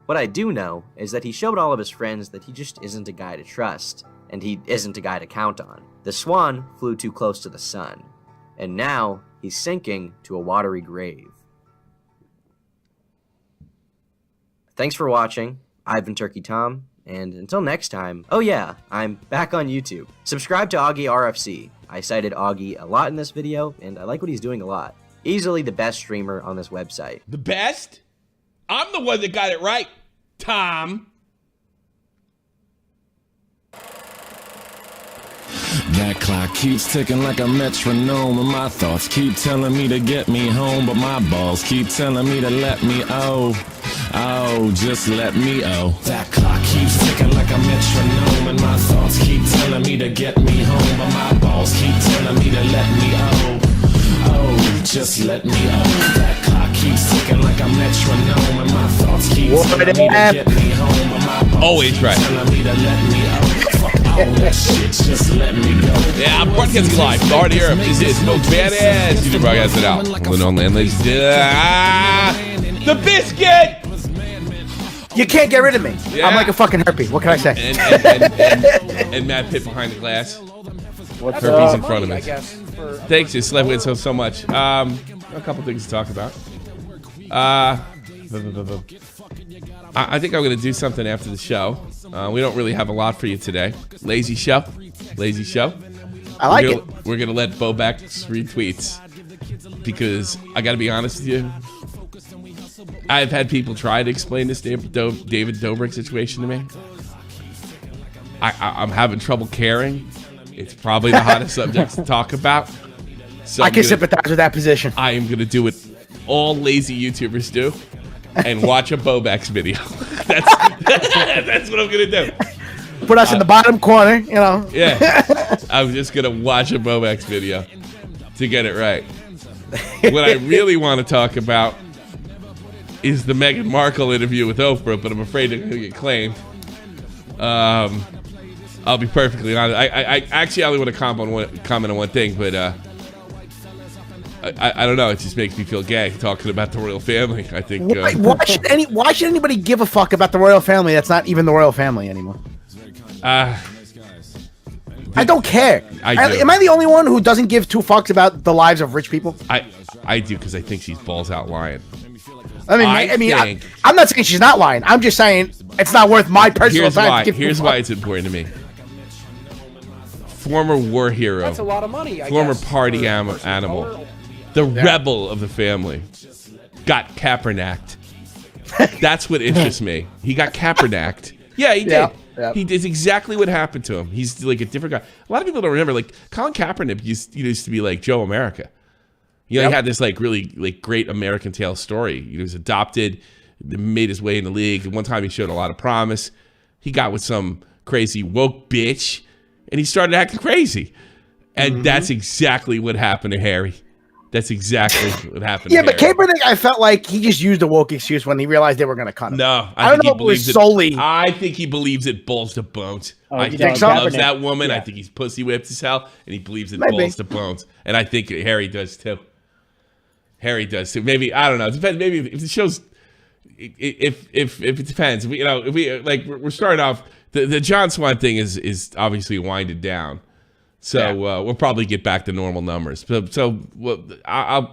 What I do know is that he showed all of his friends that he just isn't a guy to trust, and he isn't a guy to count on. The swan flew too close to the sun, and now he's sinking to a watery grave. Thanks for watching. I've been Turkey Tom, and until next time, oh yeah, I'm back on YouTube. Subscribe to Augie RFC. I cited Augie a lot in this video, and I like what he's doing a lot. Easily the best streamer on this website. The best? I'm the one that got it right, Tom. That clock keeps ticking like a metronome, and my thoughts keep telling me to get me home, but my balls keep telling me to let me just let me That clock keeps ticking like a metronome, and my thoughts keep telling me to get me home, but my balls keep telling me to let me just let me That clock keeps ticking like a metronome, and my thoughts keep telling me to get me home, but my balls always right. telling me to let me that shit, just let me go. Yeah, I'm broadcasting live. Start here. This is most badass. You can broadcast it out. The biscuit. You can't get rid of me. Yeah. I'm like a fucking herpy. What can I say? And Matt Pitt behind the glass. What's Herpes in front of me. I guess. Thanks, you slept with so much. A couple things to talk about. I think I'm going to do something after the show. We don't really have a lot for you today. Lazy show. Lazy show. I like it. We're going to let BOWBLAX read tweets. Because I got to be honest with you. I've had people try to explain this David Dobrik situation to me. I'm having trouble caring. It's probably the hottest subject to talk about. So I can sympathize with that position. I am going to do what all lazy YouTubers do. And watch a BOWBLAX video. That's what I'm gonna do. Put us in the bottom corner, you know. Yeah, I'm just gonna watch a BOWBLAX video to get it right. What I really want to talk about is the Meghan Markle interview with Oprah, but I'm afraid it's gonna get claimed. I'll be perfectly honest. I actually only want to comment on one thing, but I don't know. It just makes me feel gay talking about the royal family. I think. Why should anybody give a fuck about the royal family? That's not even the royal family anymore. I don't care. Am I the only one who doesn't give two fucks about the lives of rich people? I do, because I think she's balls out lying. I mean, I'm not saying she's not lying. I'm just saying it's not worth my personal time. Here's why it's important to me. Former war hero. That's a lot of money. Former party animal. The rebel of the family got Kaepernicked. That's what interests me. He got Kaepernicked. Yeah, he did. Yeah. He did exactly what happened to him. He's like a different guy. A lot of people don't remember. Like Colin Kaepernick used to be like Joe America. You know, he had this like really like great American tale story. He was adopted, made his way in the league. One time he showed a lot of promise. He got with some crazy woke bitch, and he started acting crazy. And that's exactly what happened to Harry. That's exactly what happened. Yeah, but Kaepernick, I felt like he just used a woke excuse when he realized they were going to cut him. No, I don't know if it was solely. I think he believes it balls to bones. I think he so? loves that woman. Yeah. I think he's pussy whipped as hell, and he believes it balls to bones. And I think Harry does too. Harry does too. Maybe, I don't know. It depends. Maybe if the show's, if it depends. We're starting off. The John Swan thing is obviously winded down. So we'll probably get back to normal numbers. So I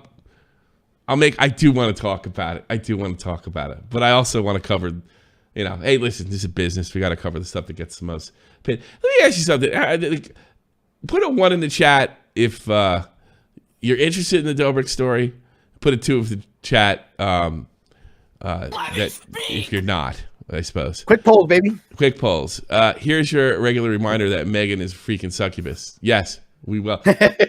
do want to talk about it. But I also want to cover, hey, listen, this is business. We got to cover the stuff that gets the most paid. Let me ask you something. Put a 1 in the chat if you're interested in the Dobrik story. Put a 2 in the chat if you're not. I suppose. Quick polls, baby. Quick polls. Here's your regular reminder that Megan is freaking succubus. Yes, we will.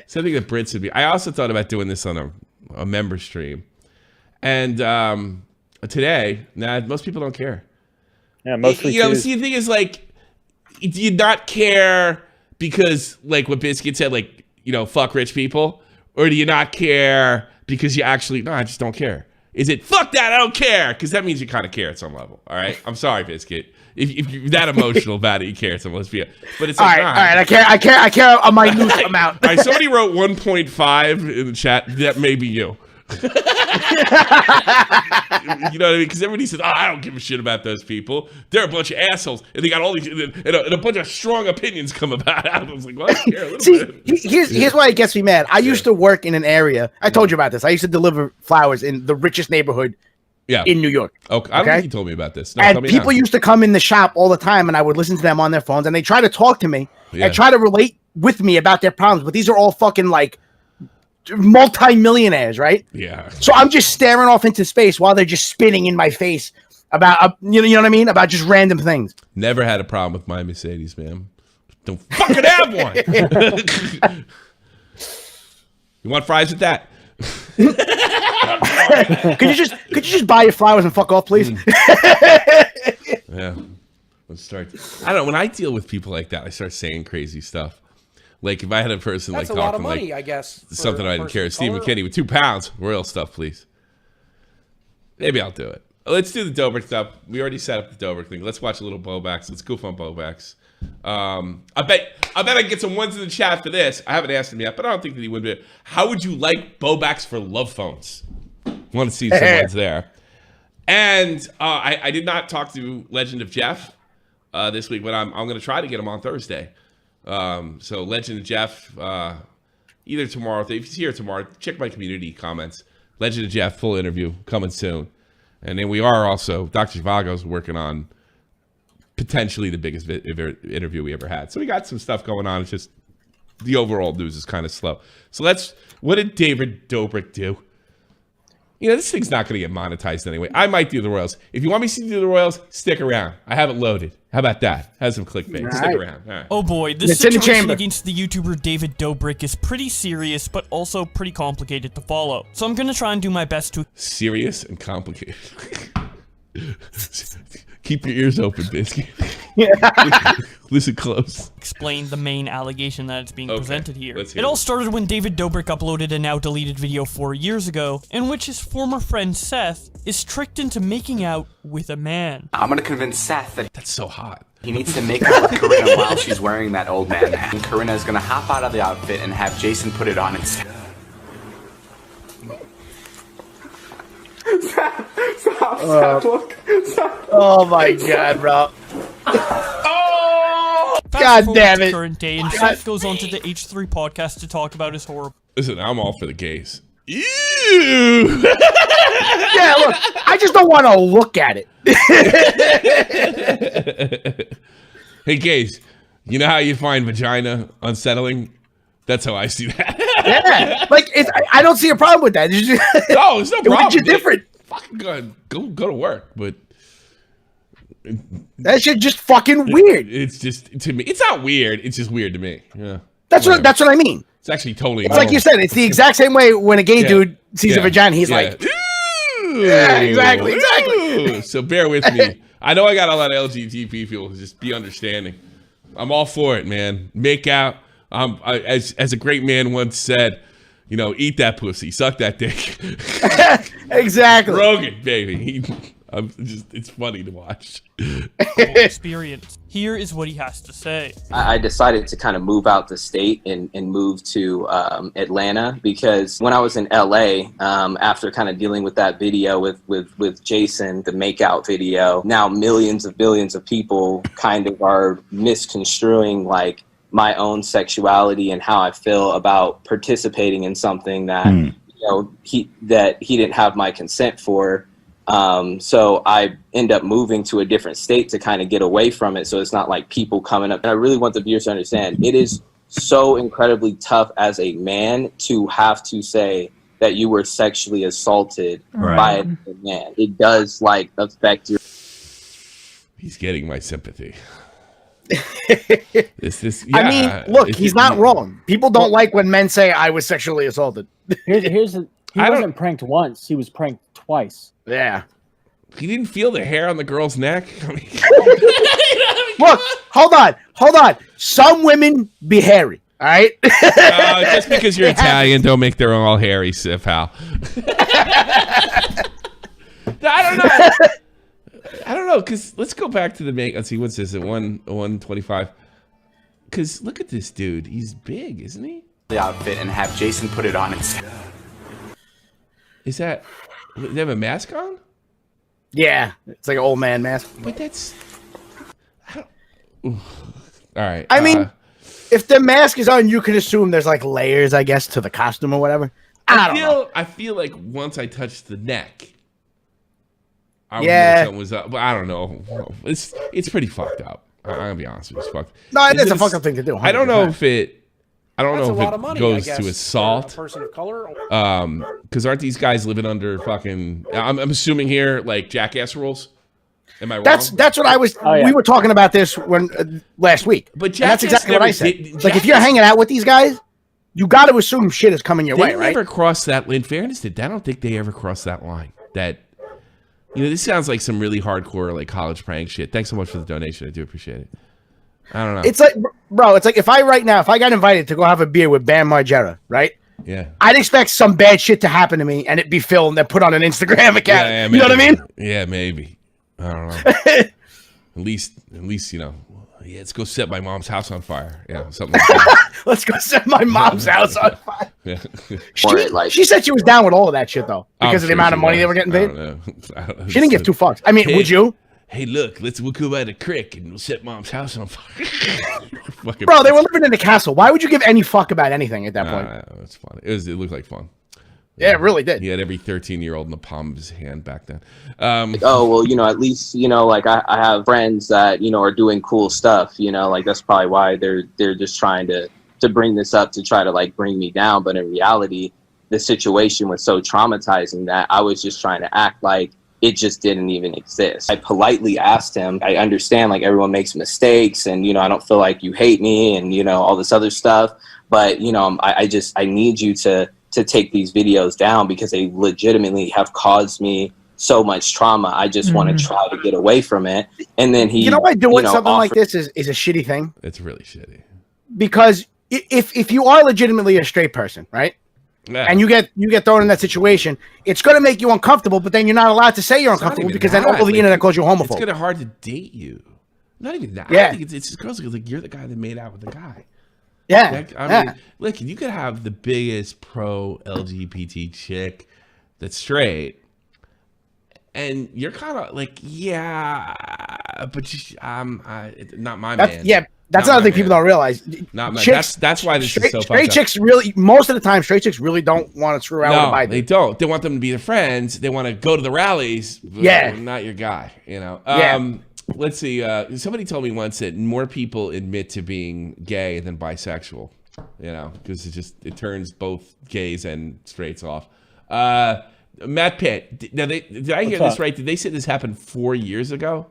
Something that Brits would be. I also thought about doing this on a member stream. And today, most people don't care. Yeah, mostly. See, the thing is, like, do you not care because, like, what Biscuit said, like, fuck rich people? Or do you not care because you actually, no, I just don't care? Is it, fuck that, I don't care? Because that means you kind of care at some level, all right? I'm sorry, Biscuit. If you're that emotional about it, you care at some level. Let's be it. But it's like, all right, I care a minute amount. All right, somebody wrote 1.5 in the chat. That may be you. You know what I mean? Because everybody says, "Oh, I don't give a shit about those people. They're a bunch of assholes, and they got all these and a bunch of strong opinions come about." I was like, "Well, I care a little See, bit." here's why it gets me mad. I used to work in an area. I told you about this. I used to deliver flowers in the richest neighborhood in New York. Okay, I don't think you told me about this. No, and people used to come in the shop all the time, and I would listen to them on their phones, and they try to talk to me and try to relate with me about their problems. But these are all fucking like multi-millionaires, right? Yeah. So I'm just staring off into space while they're just spinning in my face about you know what I mean, about just random things. Never had a problem with my Mercedes, man. Don't fucking have one. You want fries with that? Could you just buy your flowers and fuck off, please? Yeah. Let's start. I don't know. When I deal with people like that, I start saying crazy stuff. Like if I had a person that's like a lot talking of money, like I guess, something I didn't care. Steve McKinney with £2, royal stuff, please. Maybe I'll do it. Let's do the Dobrik stuff. We already set up the Dobrik thing. Let's watch a little BOWBLAX. Let's goof on BOWBLAX. I bet I can get some ones in the chat for this. I haven't asked him yet, but I don't think that he would be. How would you like BOWBLAX for love phones? Want to see some ones there. And I did not talk to Legend of Jeff this week, but I'm going to try to get him on Thursday. So Legend of Jeff, either tomorrow, if he's here tomorrow, check my community comments. Legend of Jeff, full interview coming soon. And then we are also, Dr. Zhivago's working on potentially the biggest interview we ever had. So we got some stuff going on. It's just the overall news is kind of slow. So what did David Dobrik do? You know, this thing's not going to get monetized anyway. I might do the Royals. If you want me to do the Royals, stick around. I have it loaded. How about that? Has some clickbait. Stick around. All right. Oh boy, this situation against the YouTuber David Dobrik is pretty serious, but also pretty complicated to follow. So I'm going to try and do my best to... Serious and complicated. Keep your ears open, Biscuit. Listen close. Explain the main allegation that is being presented here. It all started when David Dobrik uploaded a now deleted video 4 years ago, in which his former friend Seth is tricked into making out with a man. I'm gonna convince Seth that that's so hot. He needs to make out with Corinna while she's wearing that old man hat. And Corinna is gonna hop out of the outfit and have Jason put it on instead. Stop, look. Stop. Oh my god, bro. Oh! God damn it. Current day, and Seth goes on to the H3 podcast to talk about his horrible... Listen, I'm all for the gays. Ew! Yeah, look, I just don't want to look at it. Hey, gays, you know how you find vagina unsettling? That's how I see that. Yeah, like I don't see a problem with that. No, it's no problem. It's different. Fucking go to work, but that shit just fucking weird. It's just to me. It's not weird. It's just weird to me. Yeah, that's what I mean. It's actually totally. It's like you said. It's the exact same way when a gay dude sees a vagina. He's like, ooh, yeah, exactly. So bear with me. I know I got a lot of LGBT people. Just be understanding. I'm all for it, man. Make out. As a great man once said, you know, eat that pussy, suck that dick. Exactly. Rogan, baby. It's funny to watch. Experience. Here is what he has to say. I decided to kind of move out the state and move to Atlanta because when I was in LA, after kind of dealing with that video with Jason, the makeout video, now millions of billions of people kind of are misconstruing like my own sexuality and how I feel about participating in something that you know he didn't have my consent for. So I end up moving to a different state to kind of get away from it. So it's not like people coming up. And I really want the viewers to understand it is so incredibly tough as a man to have to say that you were sexually assaulted by a man. It does like affect your. He's getting my sympathy. I mean, look, he's not wrong. People don't like when men say I was sexually assaulted. He wasn't pranked once. He was pranked twice. Yeah. He didn't feel the hair on the girl's neck. I mean, look, hold on. Some women be hairy. All right. Just because you're Italian, don't make them all hairy, pal. I don't know, because let's go back to the make. Let's see, what's this at 125? Because look at this dude. He's big, isn't he? The outfit and have Jason put it on instead. Is that? They have a mask on? Yeah, it's like an old man mask. But that's. All right. I mean, if the mask is on, you can assume there's like layers, I guess, to the costume or whatever. I feel like once I touch the neck, I would know something was up. But I don't know. It's pretty fucked up. I'm gonna be honest with you. It's fucked. No, it is a fucked up thing to do. 100%. I don't know if it. I don't know if it goes to assault. A person of color. Because aren't these guys living under fucking? I'm assuming here like jackass rules. Am I wrong? That's what I was. We were talking about this when last week. But that's exactly what I said. Like if you're hanging out with these guys, you got to assume shit is coming your way, right? They never crossed that. In fairness, I don't think they ever crossed that line. That this sounds like some really hardcore like college prank shit. Thanks so much for the donation. I do appreciate it. I don't know. It's like, bro, it's like if I got invited to go have a beer with Bam Margera, right? Yeah. I'd expect some bad shit to happen to me and it be filmed and put on an Instagram account. Yeah, you know what I mean? Yeah, maybe. I don't know. At least, yeah, let's go set my mom's house on fire. Yeah, something like that. Let's go set my mom's house on fire. Yeah. She said she was down with all of that shit, though, because of the amount of money they were getting paid. I don't know. She didn't give two fucks. I mean, would you? Hey, look, we'll go by the creek and we'll set mom's house on fire. Bro, they were living in the castle. Why would you give any fuck about anything at that point? It's fun. It looked like fun. Yeah, it really did. He had every 13-year-old in the palm of his hand back then. At least, like I have friends that, are doing cool stuff, like that's probably why they're just trying to bring this up to try to like bring me down. But in reality, the situation was so traumatizing that I was just trying to act like it just didn't even exist. I politely asked him, I understand like everyone makes mistakes and, I don't feel like you hate me and, all this other stuff. But, I need you to take these videos down because they legitimately have caused me so much trauma. I just want to try to get away from it. And then he, why doing something like this is a shitty thing? It's really shitty. Because if you are legitimately a straight person, right? Yeah. And you get thrown in that situation, it's going to make you uncomfortable, but then you're not allowed to say you're uncomfortable because then all the internet calls you homophobe. It's kind of hard to date you. Not even that. Yeah. I think it's just girls like you're the guy that made out with the guy. Yeah. I mean, look, you could have the biggest pro LGBT chick that's straight, and you're kind of like, but not my man. Yeah, that's another thing people don't realize. Not my. That's why this is so straight chicks really, most of the time, straight chicks really don't want to screw around with a bi. They don't. They want them to be their friends. They want to go to the rallies. But not your guy. Let's see. Somebody told me once that more people admit to being gay than bisexual. Because it turns both gays and straights off. Matt Pitt. Now, did I hear this right? Did they say this happened 4 years ago?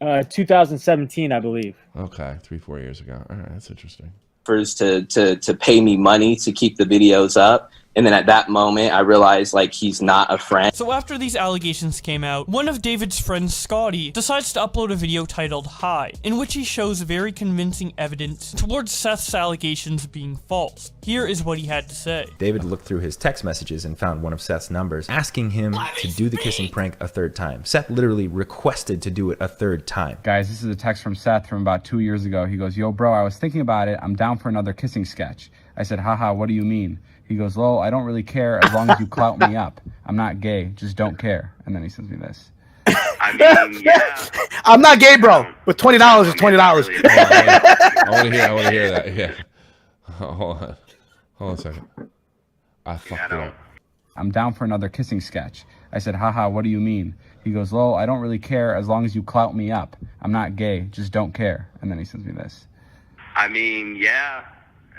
2017, I believe. Okay, 3-4 years ago. All right, that's interesting. To pay me money to keep the videos up. And then at that moment, I realized, like, he's not a friend. So after these allegations came out, one of David's friends, Scotty, decides to upload a video titled Hi, in which he shows very convincing evidence towards Seth's allegations being false. Here is what he had to say. David looked through his text messages and found one of Seth's numbers, asking him to do the kissing prank a third time. Seth literally requested to do it a third time. Guys, this is a text from Seth from about 2 years ago. He goes, "Yo, bro, I was thinking about it. I'm down for another kissing sketch." I said, "Haha, what do you mean?" He goes, "Lol, I don't really care as long as you clout me up. I'm not gay, just don't care." And then he sends me this. I mean, yeah. I'm not gay, bro, but $20 is $20. I want to hear that. Yeah. Hold on a second. I fucked it up. "I'm down for another kissing sketch." I said, "Haha, what do you mean?" He goes, "Lol, I don't really care as long as you clout me up. I'm not gay, just don't care." And then he sends me this. I mean, yeah.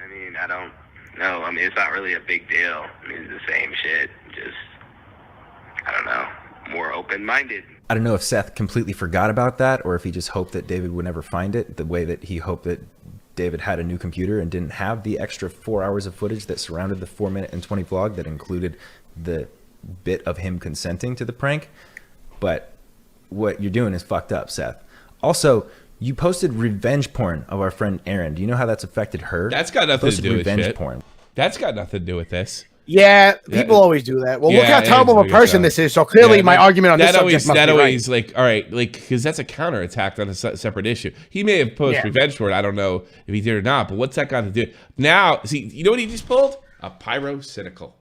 I mean, I don't know. I mean, it's not really a big deal. I mean, it's the same shit. Just, I don't know, more open-minded. I don't know if Seth completely forgot about that or if he just hoped that David would never find it, the way that he hoped that David had a new computer and didn't have the extra 4 hours of footage that surrounded the 4 minute and 20 vlog that included the bit of him consenting to the prank. But what you're doing is fucked up, Seth. Also, you posted revenge porn of our friend Erin. Do you know how that's affected her? That's got nothing to do with revenge porn. That's got nothing to do with this. Yeah, people always do that. Well, look how terrible of a person this is. So clearly, my argument on this subject must be right. Like, all right, like, because that's a counterattack on a separate issue. He may have posted revenge porn. I don't know if he did or not. But what's that got to do? Now, see, you know what he just pulled? A pyrocynical.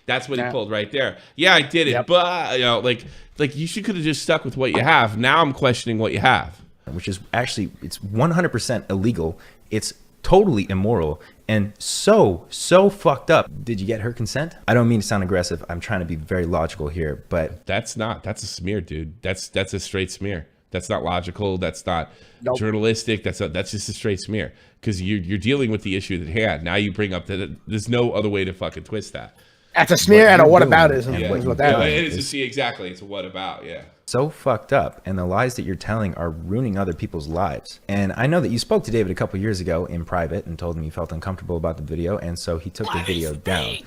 That's what he pulled right there. Yeah, I did it, but you know, like you could have just stuck with what you have. Now I'm questioning what you have, which is actually it's 100% illegal. It's totally immoral and so fucked up. Did you get her consent? I don't mean to sound aggressive. I'm trying to be very logical here, but that's a smear, dude. That's a straight smear. That's not logical. That's not journalistic. That's just a straight smear because you're dealing with the issue at hand. Now you bring up that there's no other way to fucking twist that. That's a smear and a whataboutism. Is what that is. It is. See, exactly. It's a what about. Yeah. So fucked up, and the lies that you're telling are ruining other people's lives. And I know that you spoke to David a couple years ago in private and told him you felt uncomfortable about the video, and so he took the video down.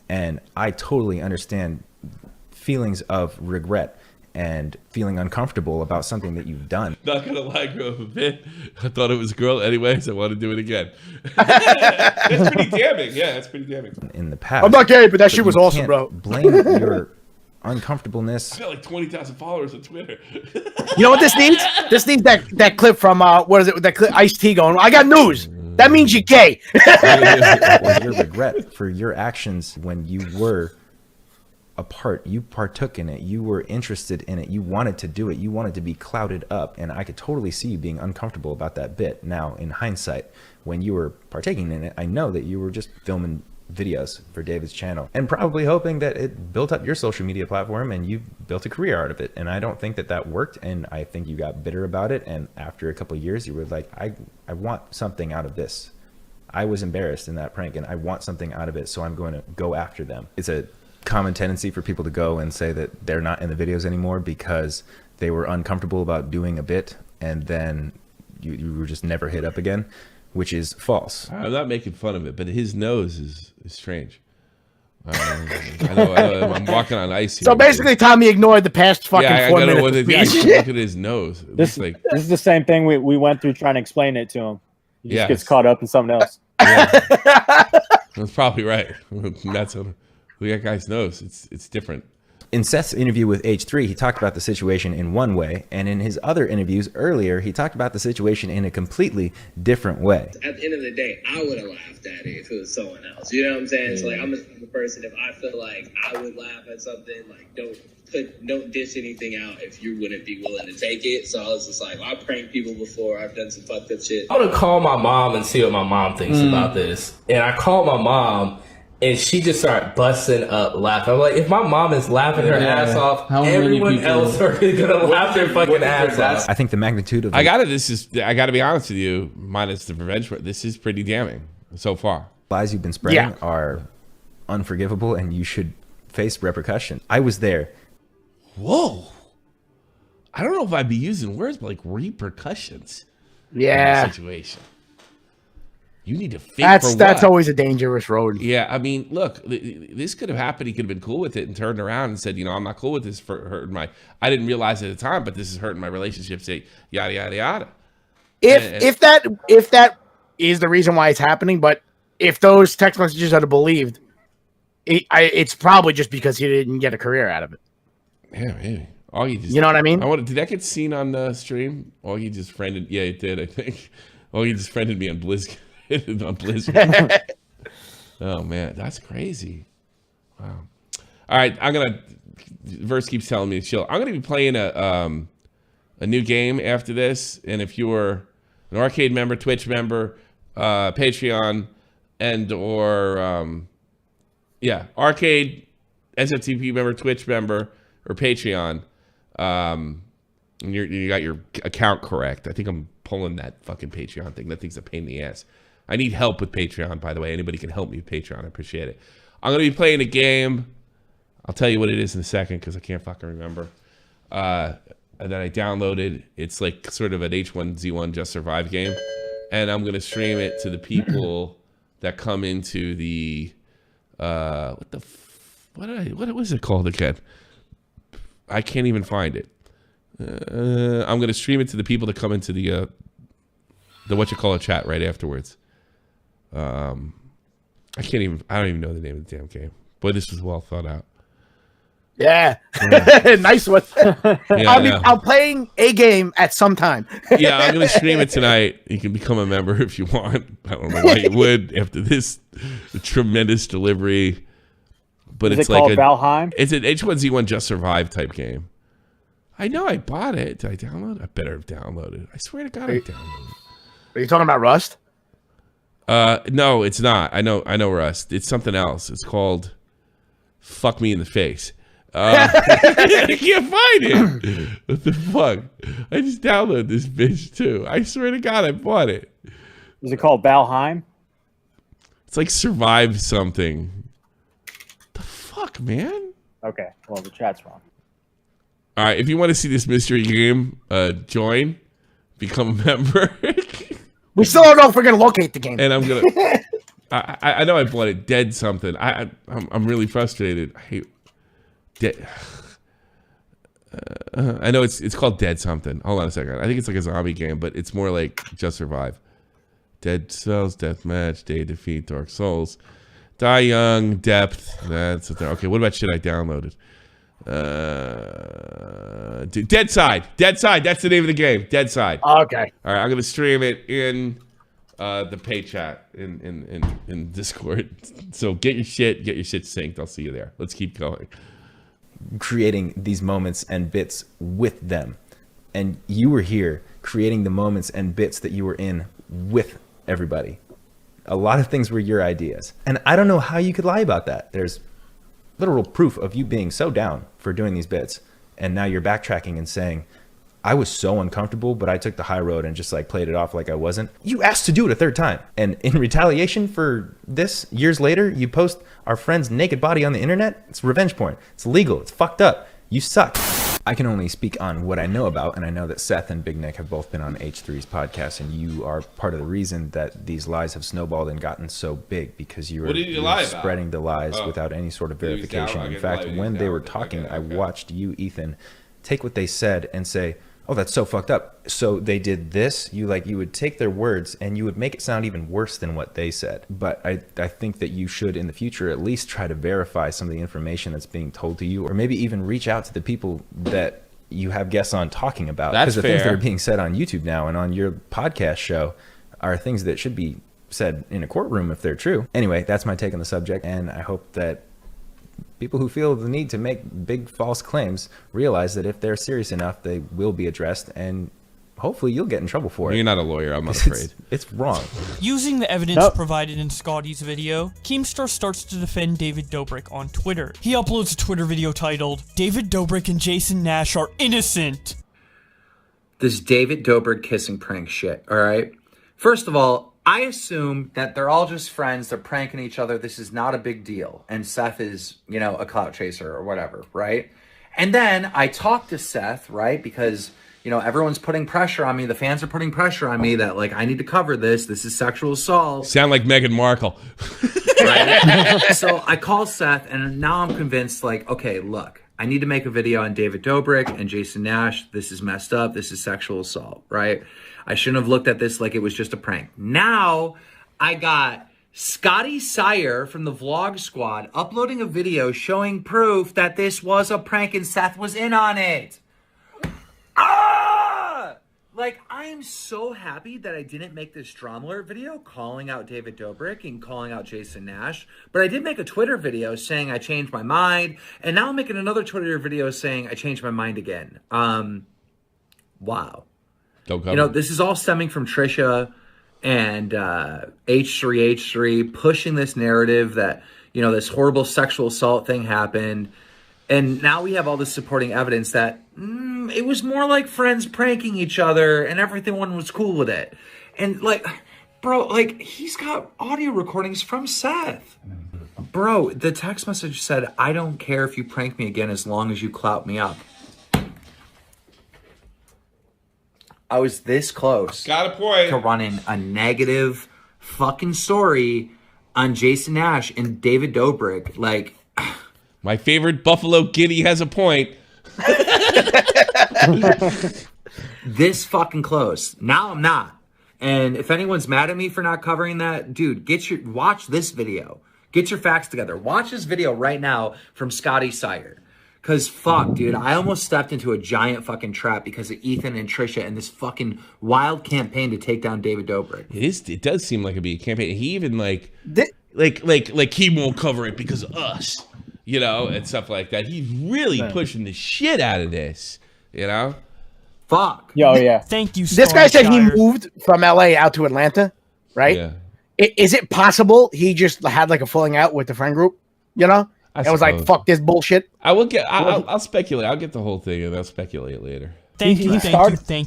And I totally understand feelings of regret and feeling uncomfortable about something that you've done. Not gonna lie, grow up a bit. I thought it was a girl anyways. I want to do it again. That's pretty damning. Yeah, that's pretty damning. In the past, I'm not gay, but that shit was awesome, bro. Blame your uncomfortableness. I got like 20,000 followers on Twitter. You know what this needs? This needs that clip from what is it? That clip, Ice-T going, I got news. That means you're gay. Or your regret for your actions when you were a part, you partook in it, you were interested in it, you wanted to do it, you wanted to be clouded up, and I could totally see you being uncomfortable about that bit. Now, in hindsight, when you were partaking in it, I know that you were just filming videos for David's channel and probably hoping that it built up your social media platform and you built a career out of it. And I don't think that worked, and I think you got bitter about it, and after a couple of years you were like, I want something out of this. I was embarrassed in that prank and I want something out of it, so I'm going to go after them. It's a common tendency for people to go and say that they're not in the videos anymore because they were uncomfortable about doing a bit, and then you were just never hit up again, which is false. I'm not making fun of it, but his nose is strange. I know, I'm walking on ice here. So basically, Tommy ignored the past fucking 4 minutes. Look at his nose. This is the same thing we went through trying to explain it to him. He just gets caught up in something else. Yeah. That's probably right. That's a that guy's nose. It's different. In Seth's interview with H3, he talked about the situation in one way, and in his other interviews earlier, he talked about the situation in a completely different way. At the end of the day, I would have laughed at it if it was someone else. You know what I'm saying? It's like, I'm a type of person, if I feel like I would laugh at something, like don't dish anything out if you wouldn't be willing to take it. So I was just like, I've pranked people before. I've done some fucked up shit. I want to call my mom and see what my mom thinks about this. And I called my mom, and she just started busting up laughing. I'm like, if my mom is laughing her ass off, everyone else are gonna laugh their fucking ass off. I think the magnitude of I gotta be honest with you, minus the revenge, this is pretty damning so far. Lies you've been spreading are unforgivable, and you should face repercussions. I was there. Whoa. I don't know if I'd be using words, but like repercussions. Yeah. In the situation. You need to think that's always a dangerous road. Yeah, I mean, look, this could have happened. He could have been cool with it and turned around and said, I'm not cool with this for hurting my. I didn't realize at the time, but this is hurting my relationship. Say yada yada yada. If that is the reason why it's happening, but if those text messages are to believed, it's probably just because he didn't get a career out of it. Yeah, maybe. Augie just, you know what I mean? Did that get seen on the stream? Augie just friended. Yeah, it did. I think Augie just friended me on Blizz. On Blizzard. Oh man, that's crazy. Wow. All right, Verse keeps telling me to chill. I'm gonna be playing a new game after this, and if you're an arcade member, Twitch member, Patreon, and or arcade, SFTP member, Twitch member, or Patreon, and you got your account correct. I think I'm pulling that fucking Patreon thing. That thing's a pain in the ass. I need help with Patreon, by the way. Anybody can help me with Patreon. I appreciate it. I'm going to be playing a game. I'll tell you what it is in a second because I can't fucking remember. That I downloaded. It's like sort of an H1Z1 Just Survive game. And I'm going to stream it to the people that come into the... what was it called again? I can't even find it. I'm going to stream it to the people that come into the chat right afterwards. I don't even know the name of the damn game. Boy, this was well thought out. Yeah. Nice one. I'm playing a game at some time. Yeah, I'm going to stream it tonight. You can become a member if you want. I don't know why you would after this tremendous delivery. but Is it's it like called a Valheim? It's an H1Z1 Just Survive type game. I know I bought it. Did I download it? I better have downloaded it. I swear to God I downloaded it. Are you talking about Rust? No, it's not. I know Rust. It's something else. It's called Fuck Me in the Face. I can't find it. What the fuck? I just downloaded this bitch too. I swear to God I bought it. Is it called Valheim? It's like Survive something. The fuck, man? Okay, well, the chat's wrong. All right, if you want to see this mystery game, join, become a member. We still don't know if we're gonna locate the game. And I'm gonna. I know I bought it. Dead something. I'm really frustrated. I hate. Dead. I know it's called Dead something. Hold on a second. I think it's like a zombie game, but it's more like Just Survive. Dead Cells, Deathmatch, Day Defeat, Dark Souls, Die Young, Depth. That's okay. What about shit I downloaded? Dead Side. That's the name of the game. Dead Side. Okay. All right, I'm gonna stream it in the pay chat in Discord. So get your shit synced. I'll see you there. Let's keep going. Creating these moments and bits with them, and you were here creating the moments and bits that you were in with everybody. A lot of things were your ideas, and I don't know how you could lie about that. There's literal proof of you being so down for doing these bits, and now you're backtracking and saying, I was so uncomfortable, but I took the high road and just like played it off like I wasn't. You asked to do it a third time, and in retaliation for this, years later, you post our friend's naked body on the internet. It's revenge porn. It's illegal. It's fucked up. You suck. I can only speak on what I know about, and I know that Seth and Big Nick have both been on H3's podcast, and you are part of the reason that these lies have snowballed and gotten so big, because you were spreading the lies without any sort of verification. In fact, when they were talking, I watched you, Ethan, take what they said and say, oh, that's so fucked up. So they did this. You would take their words and you would make it sound even worse than what they said. But I think that you should in the future at least try to verify some of the information that's being told to you, or maybe even reach out to the people that you have guests on talking about. That's because the fair. things that are being said on YouTube now and on your podcast show are things that should be said in a courtroom if they're true. Anyway, that's my take on the subject, and I hope that people who feel the need to make big false claims realize that if they're serious enough, they will be addressed, and hopefully you'll get in trouble for it. You're not a lawyer, I'm not afraid. It's wrong. Using the evidence provided in Scotty's video, Keemstar starts to defend David Dobrik on Twitter. He uploads a Twitter video titled, David Dobrik and Jason Nash are innocent. This David Dobrik kissing prank shit, alright? First of all, I assume that they're all just friends, they're pranking each other, this is not a big deal, and Seth is, you know, a clout chaser or whatever, right? And then I talked to Seth, right, because, you know, everyone's putting pressure on me, the fans are putting pressure on me that, like, I need to cover this is sexual assault. Sound like Meghan Markle. Right? So I call Seth, and now I'm convinced, like, okay, look, I need to make a video on David Dobrik and Jason Nash, this is messed up, this is sexual assault, right? I shouldn't have looked at this like it was just a prank. Now, I got Scotty Sire from the Vlog Squad uploading a video showing proof that this was a prank and Seth was in on it. Ah! Like, I am so happy that I didn't make this drama alert video calling out David Dobrik and calling out Jason Nash, but I did make a Twitter video saying I changed my mind, and now I'm making another Twitter video saying I changed my mind again. Wow. You know, this is all stemming from Trisha and H3 pushing this narrative that, you know, this horrible sexual assault thing happened. And now we have all this supporting evidence that it was more like friends pranking each other and everyone was cool with it. And, like, bro, like, he's got audio recordings from Seth. Bro, the text message said, I don't care if you prank me again as long as you clout me up. I was this close to running a negative fucking story on Jason Nash and David Dobrik. Like, my favorite Buffalo Giddy has a point. This fucking close. Now I'm not. And if anyone's mad at me for not covering that, dude, watch this video. Get your facts together. Watch this video right now from Scotty Sire. Because, fuck, dude, I almost stepped into a giant fucking trap because of Ethan and Trisha and this fucking wild campaign to take down David Dobrik. It does seem like it'd be a campaign. He even, like he won't cover it because of us. you know, and stuff like that. He's really pushing the shit out of this, you know? Fuck. Yo, yeah. Thank you, This guy said he moved from LA out to Atlanta, right? Yeah. Is it possible he just had like a falling out with the friend group, you know? And was like, fuck this bullshit? I'll speculate. I'll get the whole thing and I'll speculate later. Thank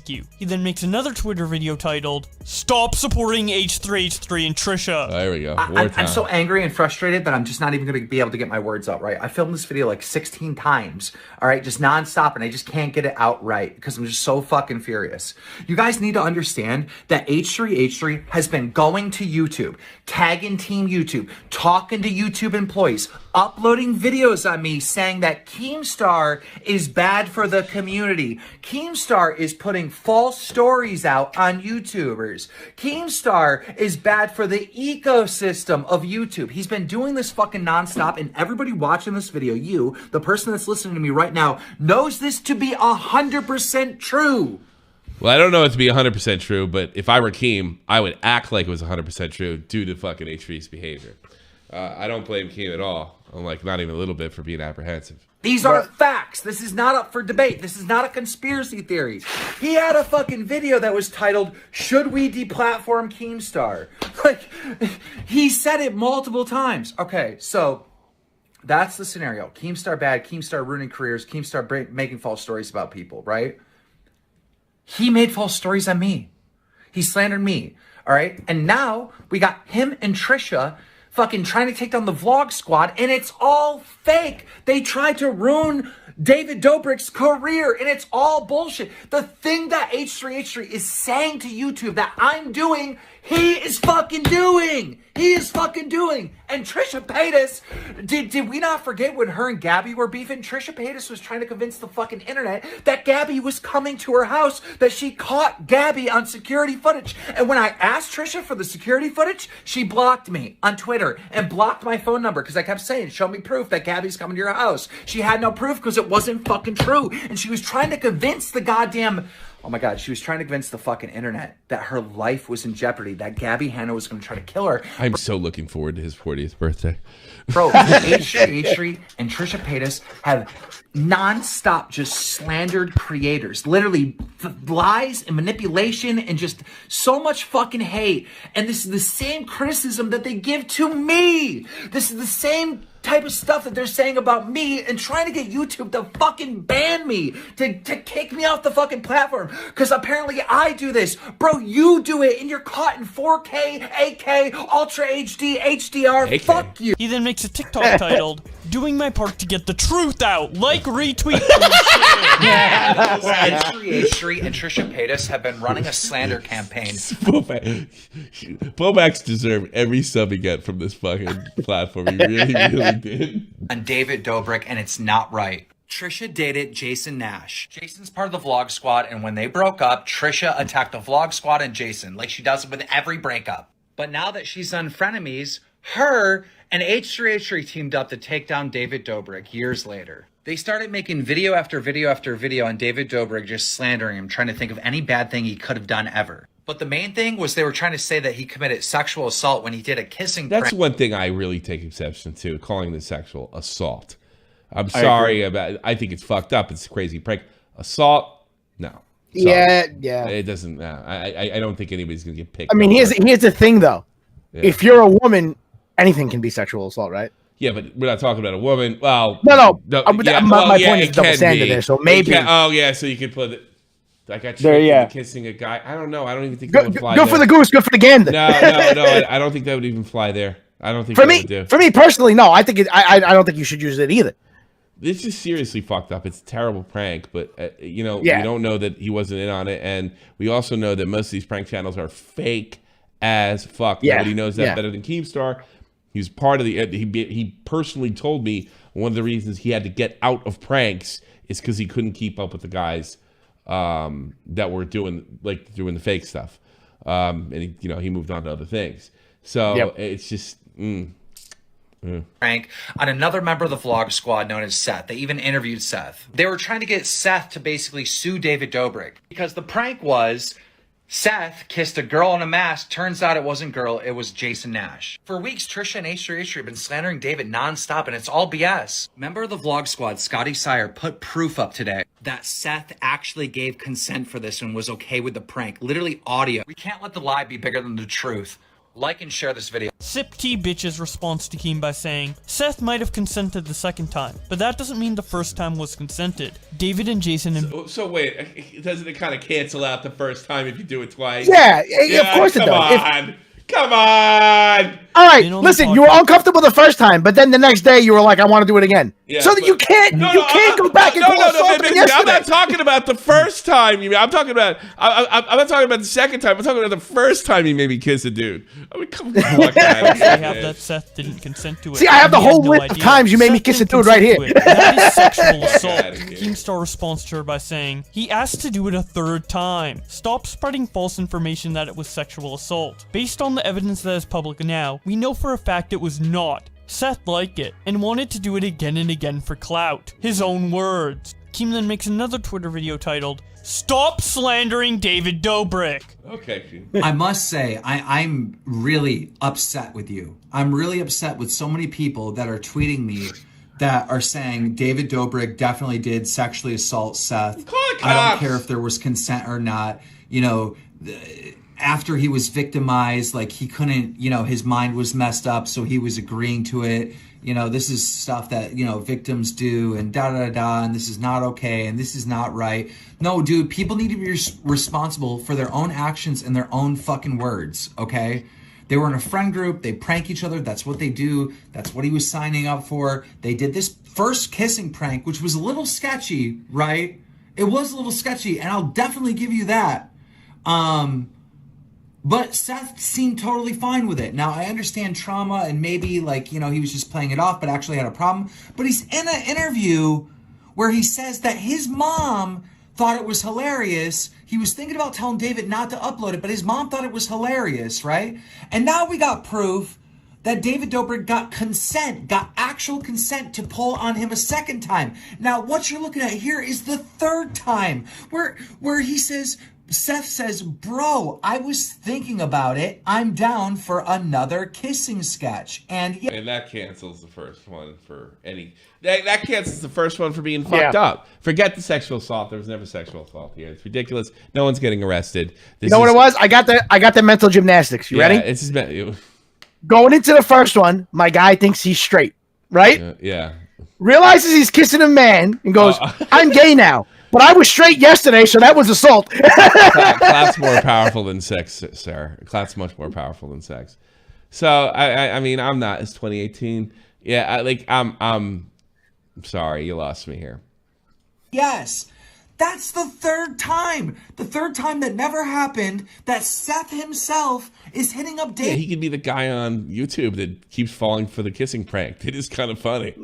you. He then makes another Twitter video titled, "Stop supporting H3H3 and Trisha." There we go. I'm so angry and frustrated that I'm just not even going to be able to get my words out right. I filmed this video like 16 times, all right, just nonstop, and I just can't get it out right because I'm just so fucking furious. You guys need to understand that H3H3 has been going to YouTube, tagging Team YouTube, talking to YouTube employees, uploading videos on me saying that Keemstar is bad for the community. Keemstar is putting false stories out on YouTubers. Keemstar is bad for the ecosystem of YouTube. He's been doing this fucking nonstop, and everybody watching this video, you, the person that's listening to me right now, knows this to be 100% true. Well, I don't know it to be 100% true, but if I were Keem, I would act like it was 100% true due to fucking H3's behavior. I don't blame Keem at all. I'm like, not even a little bit for being apprehensive. These are facts. This is not up for debate. This is not a conspiracy theory. He had a fucking video that was titled, "Should we deplatform Keemstar?" Like, he said it multiple times. Okay, so that's the scenario. Keemstar bad, Keemstar ruining careers, Keemstar making false stories about people, right? He made false stories on me. He slandered me, all right? And now we got him and Trisha fucking trying to take down the Vlog Squad, and it's all fake. They tried to ruin David Dobrik's career, and it's all bullshit. The thing that H3H3 is saying to YouTube that I'm doing, he is fucking doing. He is fucking doing. And Trisha Paytas, did we not forget when her and Gabby were beefing? Trisha Paytas was trying to convince the fucking internet that Gabby was coming to her house, that she caught Gabby on security footage. And when I asked Trisha for the security footage, she blocked me on Twitter and blocked my phone number because I kept saying, show me proof that Gabby's coming to your house. She had no proof because it wasn't fucking true. And she was trying to convince the goddamn... Oh my God, she was trying to convince the fucking internet that her life was in jeopardy, that Gabby Hanna was going to try to kill her. I'm so looking forward to his 40th birthday. Bro, H3H3 and Trisha Paytas have non-stop just slandered creators. Literally lies and manipulation and just so much fucking hate. And this is the same criticism that they give to me. This is the same type of stuff that they're saying about me and trying to get YouTube to fucking ban me, to kick me off the fucking platform because apparently I do this. Bro, you do it and you're caught in 4K, 8K, Ultra HD, HDR. 8K. Fuck you. He then makes a TikTok titled, "Doing my part to get the truth out." Like, retweet. H3H3 and Trisha Paytas have been running a slander campaign. BOWBLAX deserve every sub he get from this fucking platform. He really, really did. On David Dobrik, and it's not right. Trisha dated Jason Nash. Jason's part of the Vlog Squad, and when they broke up, Trisha attacked the Vlog Squad and Jason, like she does with every breakup. But now that she's on frenemies, her and H3H3 teamed up to take down David Dobrik years later. They started making video after video after video on David Dobrik, just slandering him, trying to think of any bad thing he could have done ever. But the main thing was they were trying to say that he committed sexual assault when he did a kissing prank. That's one thing I really take exception to, calling this sexual assault. I'm sorry about it. I think it's fucked up. It's a crazy prank. Assault? No. Sorry. Yeah. It doesn't. I don't think anybody's gonna get picked. I mean, here's the thing though. Yeah. If you're a woman, anything can be sexual assault, right? Yeah, but we're not talking about a woman. Well, no. My point is double standard there. So maybe. Oh yeah, so you could put it. I got you kissing a guy. I don't know. I don't even think that would fly. Go for the goose. Go for the gander. No. I don't think that would even fly there. I don't think that would do. For me personally, no. I think I don't think you should use it either. This is seriously fucked up. It's a terrible prank, but we don't know that he wasn't in on it, and we also know that most of these prank channels are fake as fuck. Yeah. Nobody knows that better than Keemstar. He's part of the. He personally told me one of the reasons he had to get out of pranks is because he couldn't keep up with the guys that were doing the fake stuff, and he moved on to other things. So it's just. Prank on another member of the Vlog Squad known as Seth. They even interviewed Seth. They were trying to get Seth to basically sue David Dobrik because the prank was Seth kissed a girl in a mask. Turns out it wasn't girl, it was Jason Nash. For weeks, Trisha and H3H3 have been slandering David nonstop, and it's all BS. Member of the vlog squad, Scotty Sire, put proof up today that Seth actually gave consent for this and was okay with the prank. Literally audio. We can't let the lie be bigger than the truth. Like and share this video. SFTP Bitch's response to Keem by saying, Seth might have consented the second time, but that doesn't mean the first time was consented. David and Jason and... So wait, doesn't it kind of cancel out the first time if you do it twice? Yeah, of course it does. Come on! All right, listen, you were uncomfortable the first time, but then the next day you were like, I want to do it again. Yeah, so that you can't go back and forth. I'm not talking about the first time. I'm talking about. I'm not talking about the second time. I'm talking about the first time you made me kiss a dude. I mean, come on. I have that Seth didn't consent to it. See, I have the whole list of times you made me kiss a dude right here. That is sexual assault. Keemstar responds to her by saying, he asked to do it a third time. Stop spreading false information that it was sexual assault. Based on the evidence that is public now, we know for a fact it was not. Seth liked it, and wanted to do it again and again for clout. His own words. Keem then makes another Twitter video titled, Stop Slandering David Dobrik. Okay. I must say, I'm really upset with you. I'm really upset with so many people that are tweeting me that are saying David Dobrik definitely did sexually assault Seth. I don't care if there was consent or not. You know, after he was victimized, like he couldn't, you know, his mind was messed up, so he was agreeing to it. You know, this is stuff that, you know, victims do and da-da-da-da, and this is not okay, and this is not right. No, dude, people need to be responsible for their own actions and their own fucking words, okay? They were in a friend group, they prank each other, that's what they do, that's what he was signing up for. They did this first kissing prank, which was a little sketchy, right? It was a little sketchy, and I'll definitely give you that. But Seth seemed totally fine with it. Now, I understand trauma and maybe, like, you know, he was just playing it off but actually had a problem. But he's in an interview where he says that his mom thought it was hilarious. He was thinking about telling David not to upload it, but his mom thought it was hilarious, right? And now we got proof that David Dobrik got consent, got actual consent to pull on him a second time. Now, what you're looking at here is the third time where he says... Seth says, bro, I was thinking about it. I'm down for another kissing sketch. And that cancels the first one for any... That cancels the first one for being fucked up. Forget the sexual assault. There was never sexual assault here. It's ridiculous. No one's getting arrested. You know what it was? I got the mental gymnastics. You ready? It's just... Going into the first one, my guy thinks he's straight, right? Yeah. Realizes he's kissing a man and goes, I'm gay now. But I was straight yesterday, so that was assault. Clout's more powerful than sex, sir. Clout's much more powerful than sex. So I mean, I'm not. It's 2018. Yeah, I'm sorry, you lost me here. Yes, that's the third time. The third time that never happened. That Seth himself is hitting up Dave. Yeah, he could be the guy on YouTube that keeps falling for the kissing prank. It is kind of funny.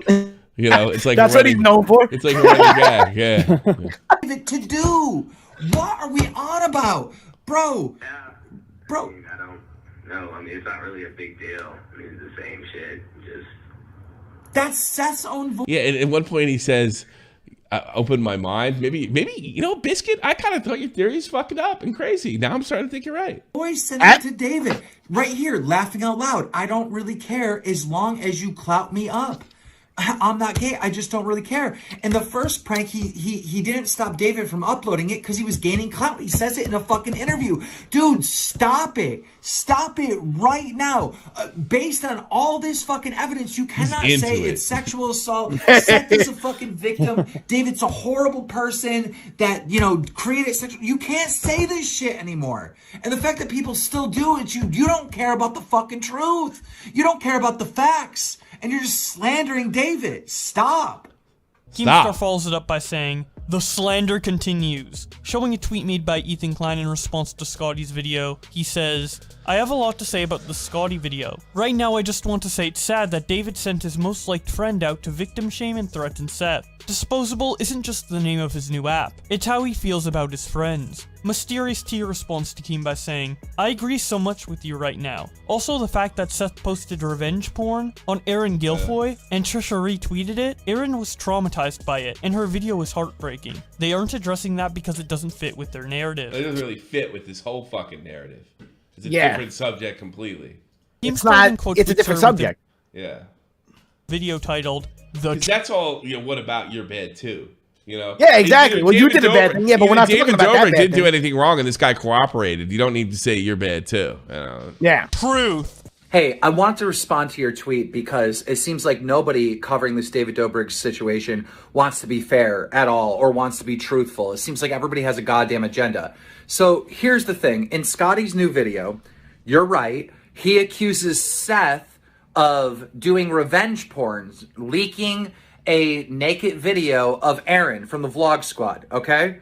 You know, it's like that's what he's known for. It's like a running gag, yeah. To do. What are we on about, bro? Yeah. Bro. I mean, I don't know. I mean, it's not really a big deal. I mean, it's the same shit. Just that's Seth's own voice. Yeah, and at one point he says, "Open my mind." Maybe you know, Biscuit. I kind of thought your theory's fucking up and crazy. Now I'm starting to think you're right. Voice sent it to David right here, laughing out loud. I don't really care as long as you clout me up. I'm not gay. I just don't really care. And the first prank, he didn't stop David from uploading it because he was gaining clout. He says it in a fucking interview. Dude, stop it. Stop it right now. Based on all this fucking evidence, you cannot say it's sexual assault. Seth is a fucking victim. David's a horrible person that, you know, created sexual... You can't say this shit anymore. And the fact that people still do it, you don't care about the fucking truth. You don't care about the facts. And you're just slandering David. Stop. Keemstar follows it up by saying, the slander continues. Showing a tweet made by Ethan Klein in response to Scotty's video, he says, I have a lot to say about the Scotty video. Right now I just want to say it's sad that David sent his most liked friend out to victim shame and threaten Seth. Disposable isn't just the name of his new app, it's how he feels about his friends. Mysterious T responds to Keem by saying, I agree so much with you right now. Also, the fact that Seth posted revenge porn on Erin Guilfoyle and Trisha retweeted it, Erin was traumatized by it, and her video was heartbreaking. They aren't addressing that because it doesn't fit with their narrative. It doesn't really fit with this whole fucking narrative. It's a different subject completely. It's not, it's a different subject. Yeah. Video titled, that's all, what about your bed too? Yeah, exactly. Well, you did a bad thing. Yeah, but we're not talking about that bad thing. Didn't do anything wrong, and this guy cooperated. You don't need to say you're bad too. Yeah. Truth. Hey, I want to respond to your tweet because it seems like nobody covering this David Dobrik situation wants to be fair at all or wants to be truthful. It seems like everybody has a goddamn agenda. So here's the thing. In Scotty's new video, you're right. He accuses Seth of doing revenge porns, leaking a naked video of Erin from the Vlog Squad, okay?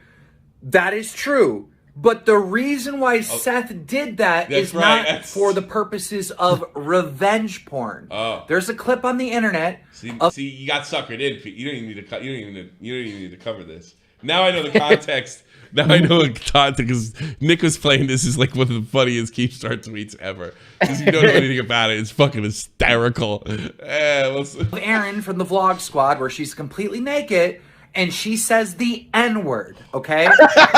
That is true. But the reason why Seth did that is not for the purposes of revenge porn. There's a clip on the internet. See, you got suckered in. You don't even need to. You don't even need to cover this. Now I know the context. Now I know the context because Nick was playing this is like one of the funniest Keepstar tweets ever. Because you don't know anything about it. It's fucking hysterical. Erin from the Vlog Squad where she's completely naked. And she says the N-word, okay?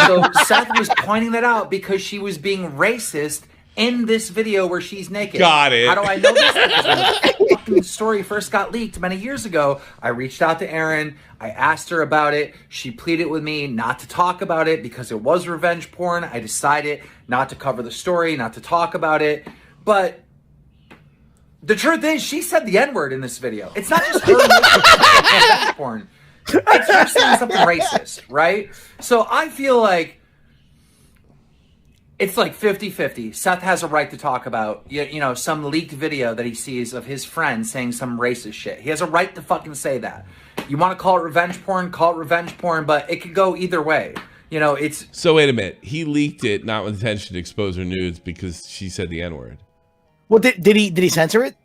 So Seth was pointing that out because she was being racist in this video where she's naked. Got it. How do I know this? Because when the fucking story first got leaked many years ago, I reached out to Erin. I asked her about it. She pleaded with me not to talk about it because it was revenge porn. I decided not to cover the story, not to talk about it. But the truth is, she said the N-word in this video. It's not just her revenge porn. It's her saying something racist, right? So I feel like it's like 50-50. Seth has a right to talk about, some leaked video that he sees of his friend saying some racist shit. He has a right to fucking say that. You want to call it revenge porn, but it could go either way. It's... So wait a minute. He leaked it not with intention to expose her nudes because she said the N-word. Well, did he censor it?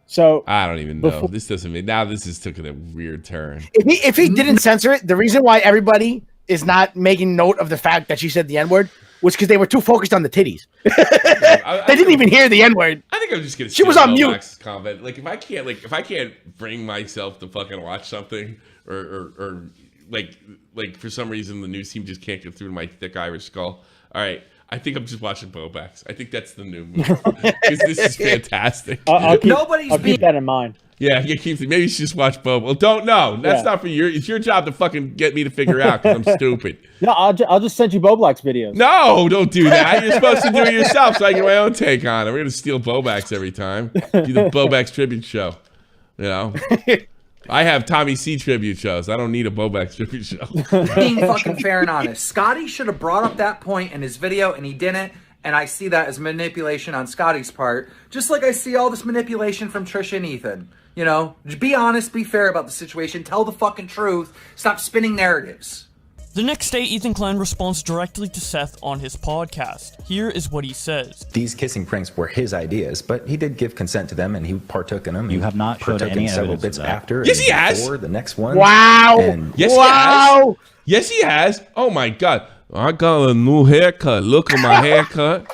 So I don't even know. This doesn't mean now. This is taking a weird turn. If he didn't censor it, the reason why everybody is not making note of the fact that she said the N-word was because they were too focused on the titties. They didn't even hear the N-word. I think I'm just gonna. She was on mute. Comment. Like if I can't bring myself to fucking watch something, or like for some reason the news team just can't get through my thick Irish skull. All right. I think I'm just watching BOWBLAX. I think that's the new move. Because this is fantastic. I'll keep that in mind. Yeah, maybe you should just watch BOWBLAX. Well, don't know. That's not for it's your job to fucking get me to figure out because I'm stupid. No, I'll just send you BOWBLAX videos. No, don't do that. You're supposed to do it yourself so I get my own take on it. We're going to steal BOWBLAX every time. Do the BOWBLAX tribute show. I have Tommy C tribute shows. I don't need a BOWBLAX tribute show. Being fucking fair and honest. Scotty should have brought up that point in his video, and he didn't. And I see that as manipulation on Scotty's part. Just like I see all this manipulation from Trisha and Ethan. Just be honest, be fair about the situation. Tell the fucking truth. Stop spinning narratives. The next day, Ethan Klein responds directly to Seth on his podcast. Here is what he says. These kissing pranks were his ideas, but he did give consent to them, and he partook in them. You have not showed any several bits after. Yes, he has. Before the next one. Wow. Yes, he has. Yes, he has. Oh my God. I got a new haircut. Look at my haircut.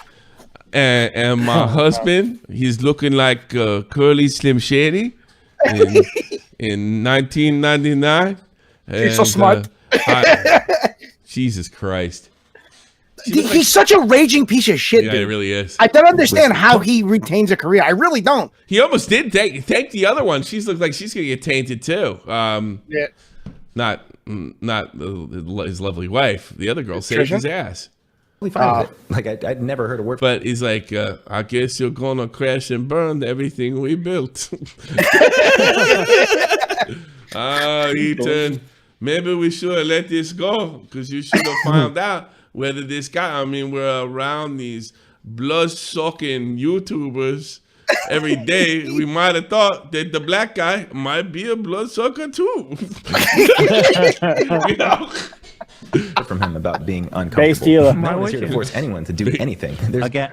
And my husband, he's looking like Curly Slim Shady in 1999. He's so smart. Jesus Christ. He's such a raging piece of shit, dude. He really is. I don't understand how he retains a career. I really don't. He almost did thank the other one. She looks like she's going to get tainted too. Yeah. Not his lovely wife. The other girl saved his ass. I'd never heard a word. But he's like, I guess you're going to crash and burn everything we built. Ethan. Maybe we should have let this go because you should have found out whether this guy, we're around these blood-sucking YouTubers every day. We might have thought that the black guy might be a bloodsucker too. From him about being uncomfortable. No one's here to force anyone to do anything. Again,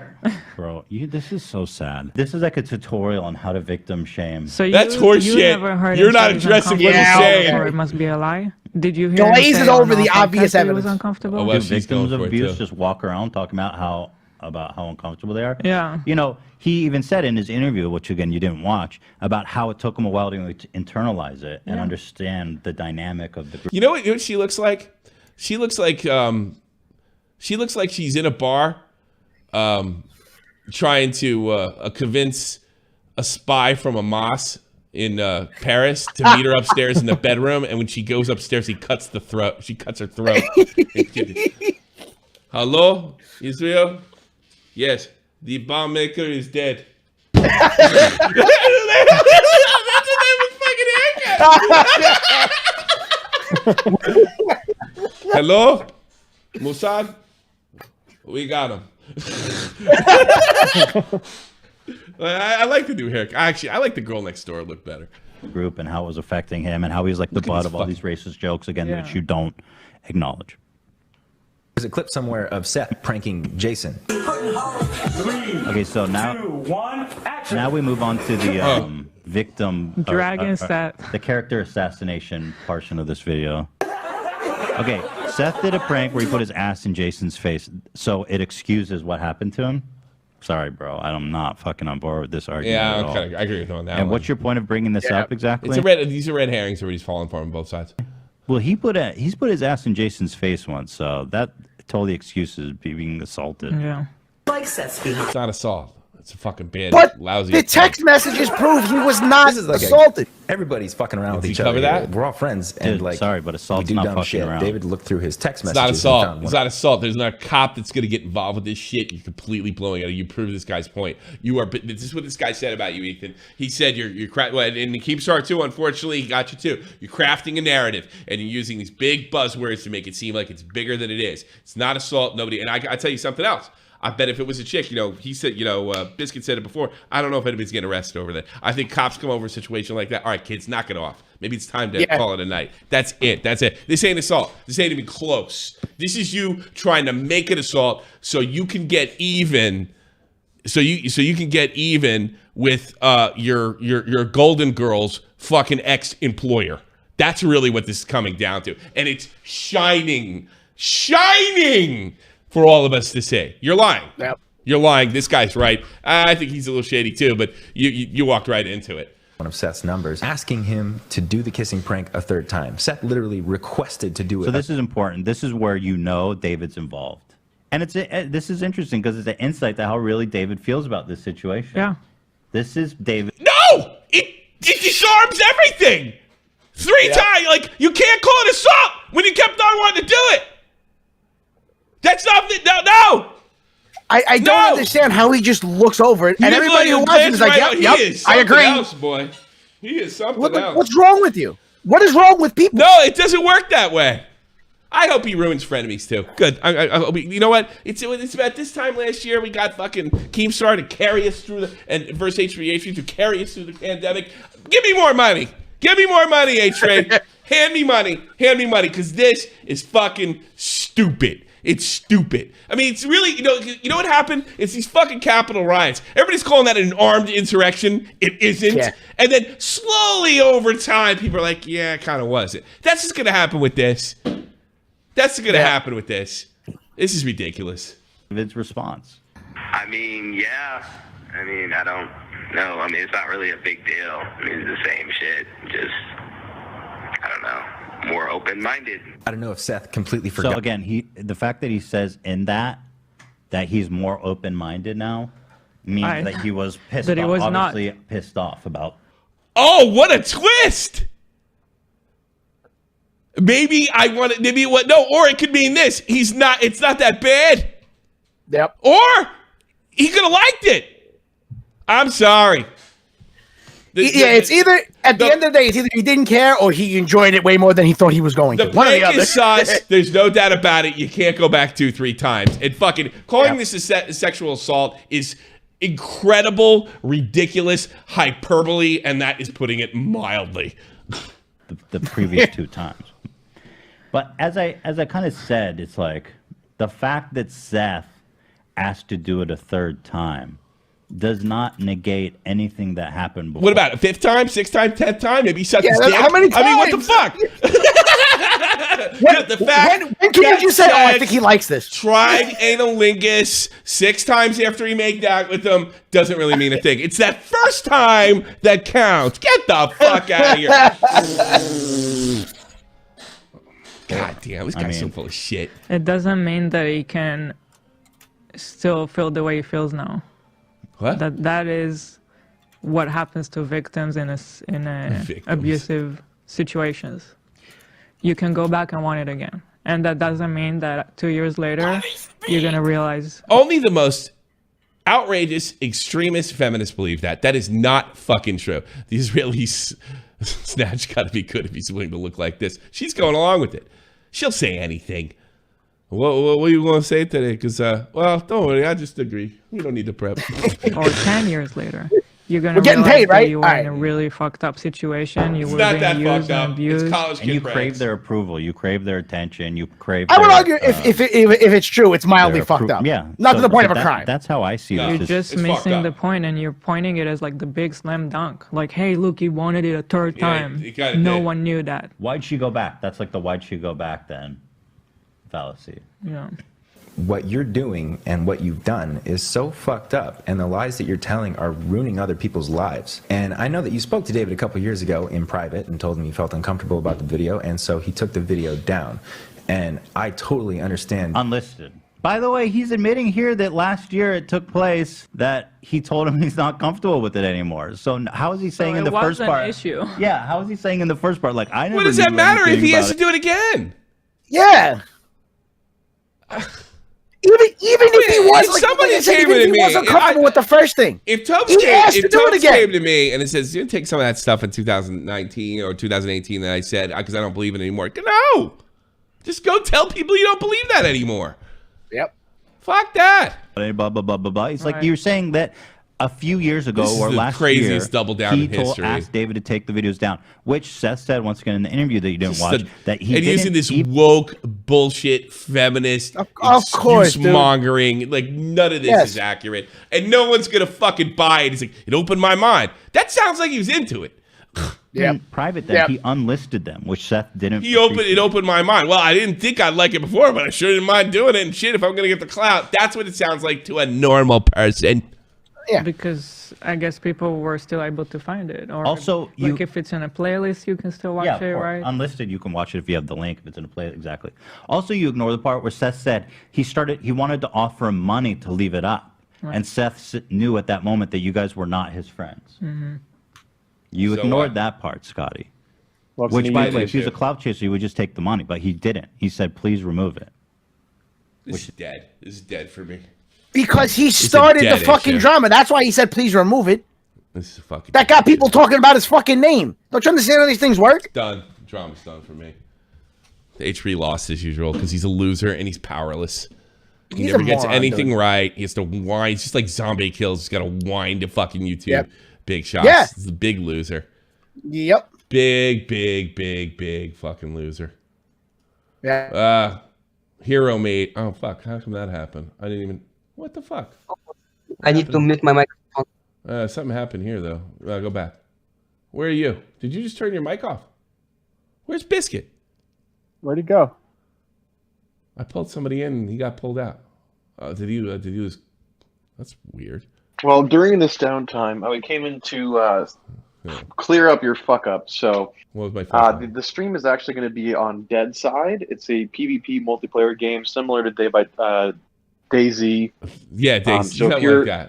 bro, this is so sad. This is like a tutorial on how to victim shame. So that's horseshit. You're not addressing what he's saying. Or it must be a lie. Did you hear glazes over the obvious evidence? Was uncomfortable. Oh, well, Victims of abuse just walk around talking about how uncomfortable they are. Yeah. You know, he even said in his interview, which again you didn't watch, about how it took him a while to internalize it and understand the dynamic of the group. You know what she looks like? She looks like she's in a bar, trying to convince a spy from a mosque in Paris to meet her upstairs in the bedroom, and when she goes upstairs, he cuts the throat. She cuts her throat. Hello, Israel? Yes, the bomb maker is dead. That's the name of fucking haircut. Hello, Mossad? We got him. I like the new haircut. Actually, I like the girl next door look better. Group and how it was affecting him and how he was like the butt of all these racist jokes again, which you don't acknowledge. There's a clip somewhere of Seth pranking Jason. Okay, so now we move on to the victim Dragon Seth. The character assassination portion of this video. Okay, Seth did a prank where he put his ass in Jason's face, so it excuses what happened to him. Sorry, bro, I'm not fucking on board with this argument. Yeah, okay, I agree with you on that. And what's your point of bringing this up exactly? These are red herrings where he's falling for him on both sides. Well, he's put his ass in Jason's face once, so that totally excuses being assaulted. Yeah. It's not assault. It's a fucking bad, but lousy. The text messages prove he was not assaulted. Everybody's fucking around with each cover other. that? We're all friends, and Dude, sorry, but assault's not fucking around. David looked through his text It's messages. not assault. It's not assault. There's not a cop that's going to get involved with this shit. You're completely blowing it. You prove this guy's point. You are. This is what this guy said about you, Ethan. He said you're well, and the Keemstar too. Unfortunately, he got you too. You're crafting a narrative and you're using these big buzzwords to make it seem like it's bigger than it is. It's not assault. Nobody. And I tell you something else. I bet if it was a chick, he said, Biscuit said it before. I don't know if anybody's getting arrested over that. I think cops come over a situation like that. All right, kids, knock it off. Maybe it's time to call it a night. That's it. That's it. This ain't assault. This ain't even close. This is you trying to make it assault so you can get even. So you can get even with your Golden Girls fucking ex-employer. That's really what this is coming down to, and it's shining for all of us to say. You're lying. Yep. You're lying. This guy's right. I think he's a little shady too, but you walked right into it. One of Seth's numbers, asking him to do the kissing prank a third time. Seth literally requested to do it. So this is important. This is where David's involved. And this is interesting because it's an insight to how really David feels about this situation. Yeah. This is David. No! It disarms everything! 3 times! Like, you can't call it assault when you kept on wanting to do it! That's not no. I don't understand how he just looks over it, and everybody who watches is like, "Yep, I agree." Else, boy. He is something else. What's wrong with you? What is wrong with people? No, it doesn't work that way. I hope he ruins frenemies too. Good. I hope you know what? It's about this time last year we got fucking Keemstar to carry us through and verse H3 to carry us through the pandemic. Give me more money. Give me more money, H3. Hand me money. Hand me money, because this is fucking stupid. It's stupid. I mean, it's really, you know what happened? It's these fucking Capitol riots. Everybody's calling that an armed insurrection. It isn't. Yeah. And then slowly over time, people are like, yeah, it kind of was it. That's just going to happen with this. That's going to happen with this. This is ridiculous. David's response. I mean, yeah. I mean, I don't know. I mean, it's not really a big deal. I mean, it's the same shit. Just, I don't know. More open-minded. I don't know if Seth completely forgot. So again, the fact that he says in that he's more open-minded now means that he was pissed off. Obviously pissed off about. Oh, what a twist! Maybe or it could mean this. It's not that bad. Yep. Or he could have liked it. I'm sorry. It's either at the end of the day, it's either he didn't care or he enjoyed it way more than he thought he was going to. One or the other. Is sus. There's no doubt about it. You can't go back 2-3 times. And fucking calling this a sexual assault is incredible, ridiculous hyperbole, and that is putting it mildly. The previous 2 times. But as I kind of said, it's like the fact that Seth asked to do it a 3rd time does not negate anything that happened before. What about a 5th time, 6th time, 10th time? Maybe he shut his dick. How many times? I mean, what the fuck? The fact when can you just say, "Oh, I think he likes this"? Tried analingus 6 times after he made out with them doesn't really mean a thing. It's that first time that counts. Get the fuck out of here. God damn, this guy's so full of shit. It doesn't mean that he can still feel the way he feels now. What? That is what happens to victims in abusive situations. You can go back and want it again. And that doesn't mean that 2 years later, you're going to realize. Only the most outrageous extremist feminists believe that. That is not fucking true. The Israeli snatch got to be good if he's willing to look like this. She's going along with it. She'll say anything. What are you going to say today? Because, well, don't worry. I just agree. We don't need to prep. Or 10 years later. You're going to getting realize paid, right? that you were in a really fucked up situation. You were not being that used fucked up. and abused. It's college And you kid crave pranks. their approval. You crave their attention. You crave. I would their, argue if it's true, it's mildly fucked up. Yeah, Not so- to the point so of a crime. That's how I see You're this. just it's fucked missing up. the point, and you're pointing it as like the big slam dunk. Like, hey, look, he wanted it a third Yeah, time. he kinda No did. one knew that. Why'd she go back? That's like the why'd she go back then fallacy. Yeah. What you're doing and what you've done is so fucked up, and the lies that you're telling are ruining other people's lives. And I know that you spoke to David a couple years ago in private and told him you felt uncomfortable about the video, and so he took the video down. And I totally understand. Unlisted. By the way, he's admitting here that last year it took place that he told him he's not comfortable with it anymore. So how is he saying in the first part? Issue. Yeah, how is he saying in the first part? Like, I never. What does knew that matter if anything he has about to do it again? Yeah. Even if he was, like, somebody like I said, came even if to he me, wasn't comfortable with the first thing. If Tubbs He asked to do it again. came to me and it says, you take some of that stuff in 2019 or 2018 that I said, because I don't believe it anymore. No. Just go tell people you don't believe that anymore. Yep. Fuck that. Blah, blah, blah, blah, blah. It's like you're saying that a few years ago This is or the last craziest year, double down he in history. asked David to take the videos down, which Seth said once again in the interview that you didn't watch, that he and didn't using this woke bullshit feminist of course, dude. mongering, like none of this Yes. is accurate, and no one's gonna fucking buy it. He's like, it opened my mind. That sounds like he was into it. in private. Then he unlisted them, which Seth didn't. It opened my mind. Well, I didn't think I'd like it before, but I sure didn't mind doing it. And shit, if I'm gonna get the clout, that's what it sounds like to a normal person. Yeah. Because I guess people were still able to find it. Or Also, like if it's in a playlist, you can still watch it, or right? Unlisted, you can watch it if you have the link. If it's in a play, exactly. Also, you ignore the part where Seth said he wanted to offer him money to leave it up, Right. and Seth knew at that moment that you guys were not his friends. Mm-hmm. You So ignored what? that part, Scotty. What's Which, the by the way, issue? if he was a clout chaser, he would just take the money, but he didn't. He said, "Please remove it." This is dead. This is dead for me. Because he It's a started the dead fucking issue. drama. That's why he said, please remove it. This is fucking That got people talking about his fucking name. Don't you understand how these things work? done. Drama's done for me. The H3 lost as usual because he's a loser and he's powerless. He He's never a gets moron, anything dude. right. He has to whine. It's just like Zombie Kills. He's got to whine to fucking YouTube. Yep. Big shots. Yeah. He's a big loser. Yep. Big fucking loser. Yeah. Hero mate. Oh, fuck. How come that happened? I didn't even... What the fuck? I need to mute my microphone. Something happened here, though. Go back. Where are you? Did you just turn your mic off? Where's Biscuit? Where'd he go? I pulled somebody in and he got pulled out. Did he was... That's weird. Well, during this downtime, I came in to clear up your fuck up. So what was my the stream is actually going to be on Dead Side. It's a PvP multiplayer game similar to DayZ. Yeah, Daisy. So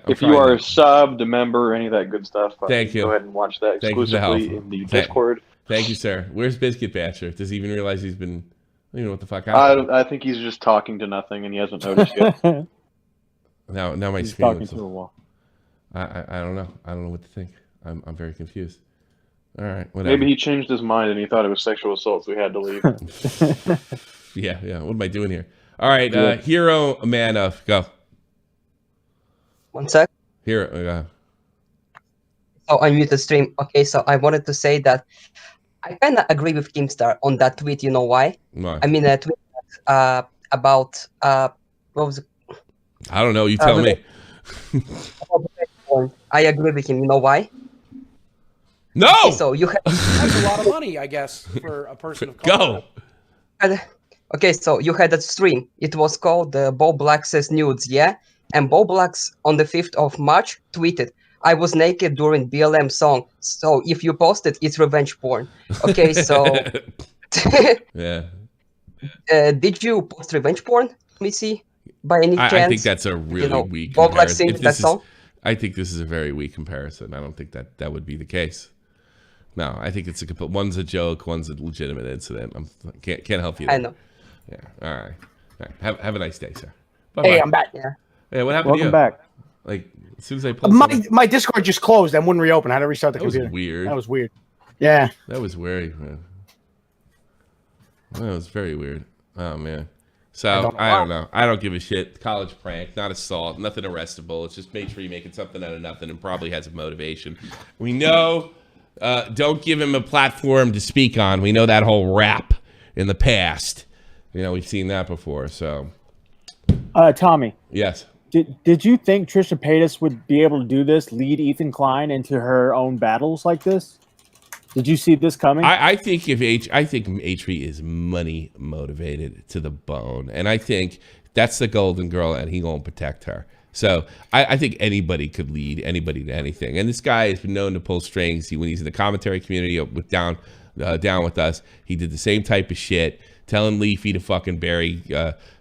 if you are a sub, a member, any of that good stuff, Thank you. Go ahead and watch that Thank you for the exclusively help. in the Discord. Thank you, sir. Where's Biscuit Batcher? Does he even realize he's been... I don't even know what the fuck happened. I think he's just talking to nothing and he hasn't noticed yet. Now my He's screen talking looks... to a wall. I don't know. I don't know what to think. I'm very confused. All right, whatever. Maybe he changed his mind and he thought it was sexual assault, so he had to leave. Yeah. What am I doing here? All right, Hero Man go. 1 sec. Hero. So I mute the stream. Okay, so I wanted to say that I kind of agree with Kimstar on that tweet. You know why? Why? I mean, a tweet about what was it? I don't know. You tell me. I agree with him. You know why? No. Okay, so you have That's a lot of money, I guess, for a person of color. Go. so you had a stream. It was called BOWBLAX's Nudes, yeah? And BOWBLAX on the 5th of March tweeted, I was naked during BLM song, so if you post it, it's revenge porn. Okay, so... yeah. Did you post revenge porn, Missy? By any chance? I think that's a really weak comparison. I think this is a very weak comparison. I don't think that would be the case. No, I think it's one's a joke, one's a legitimate incident. Can't help you there. I know. Yeah. All right. Have a nice day, sir. Bye-bye. Hey, I'm back. Yeah. Hey, what happened to you? Welcome back. Like as soon as I pulled my Discord just closed and wouldn't reopen. I had to restart the computer. That was weird. That was weird. Yeah. That was weird. That was very weird. Oh man. So I don't know. I don't give a shit. College prank, not assault, nothing arrestable. It's just make sure you're making something out of nothing and probably has a motivation. We know. Don't give him a platform to speak on. We know that whole rap in the past. We've seen that before. So, Tommy. Yes. Did you think Trisha Paytas would be able to do this? Lead Ethan Klein into her own battles like this? Did you see this coming? I think H3 is money motivated to the bone, and I think that's the golden girl, and he gonna protect her. So I think anybody could lead anybody to anything, and this guy has been known to pull strings. When he's in the commentary community down with us, he did the same type of shit, telling Leafy to fucking bury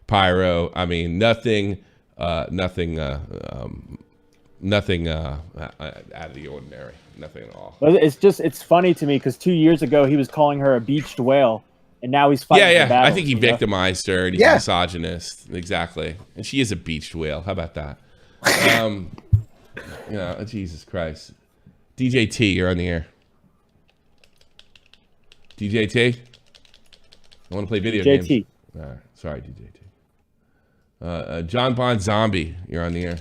Pyro. I mean, nothing out of the ordinary. Nothing at all. It's funny to me because 2 years ago he was calling her a beached whale, and now he's fighting. Yeah. Battles, I think he victimized her, and he's a misogynist. Exactly, and she is a beached whale. How about that? Jesus Christ. DJ T, you're on the air. DJ T, I want to play video games. All right, sorry, DJ T. John Bond Zombie, you're on the air.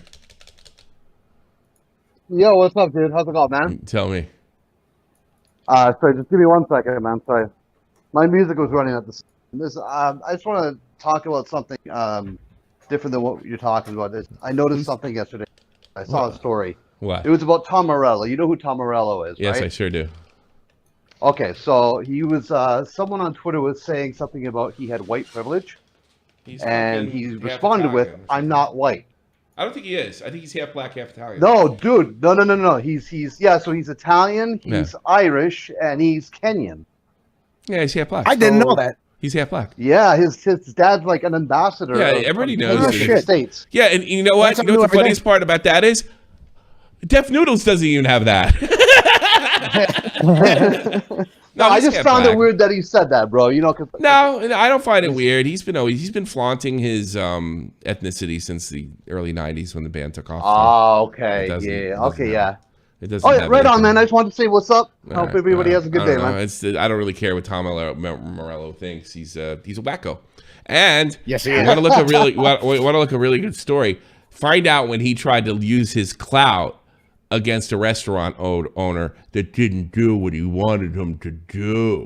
Yo, what's up, dude? How's it going, man? Tell me. Sorry, just give me 1 second, man. Sorry. My music was running at this. I just want to talk about something different than what you're talking about. I noticed something yesterday. I saw a story. What? It was about Tom Morello. You know who Tom Morello is, yes, right? I sure do. Okay, so he was, someone on Twitter was saying something about he had white privilege. And he responded with, I'm not white. I don't think he is. I think he's half black, half Italian. No, dude. No. He's so he's Italian, he's Irish, and he's Kenyan. Yeah, he's half black. I didn't know that. He's half black. Yeah, his dad's like an ambassador. Yeah, everybody knows. The States. Yeah, and you know what? You know what the funniest part about that is? Def Noodles doesn't even have that. No, I just found it weird that he said that, bro. No, I don't find it weird. He's been flaunting his ethnicity since the early '90s when the band took off. Oh, okay, yeah. It doesn't. Oh, yeah, right on, man. I just wanted to say what's up. Hope everybody has a good day, man. I don't really care what Tom Morello thinks. He's a wacko. And yes, he is. Want to look a really good story? Find out when he tried to use his clout against a restaurant owner that didn't do what he wanted him to do.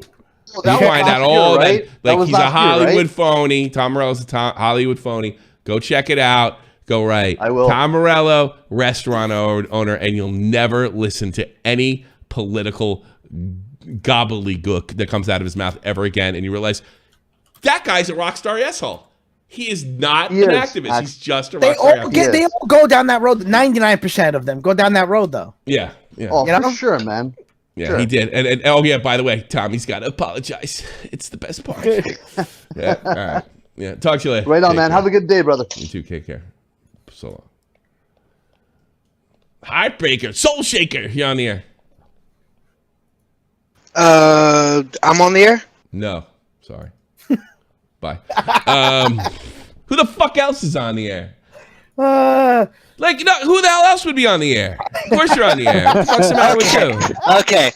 You find out all that, like he's a Hollywood phony. Tom Morello's a Hollywood phony. Go check it out. Go right. I will. Tom Morello, restaurant owner, and you'll never listen to any political gobbledygook that comes out of his mouth ever again. And you realize that guy's a rock star asshole. He is not an activist. He's just a rock star activist. They all go down that road. 99% of them go down that road, though. Yeah. Oh, for sure, man. Yeah, sure. He did. And oh, yeah, by the way, Tommy's got to apologize. It's the best part. Yeah, all right. Yeah, talk to you later. Right on, man. Have a good day, brother. You too. Take care. So long. Heartbreaker, Soul Shaker, you're on the air. I'm on the air? No, sorry. Bye. Who the fuck else is on the air? Like, who the hell else would be on the air? Of course you're on the air. What the fuck's the matter with you? Okay.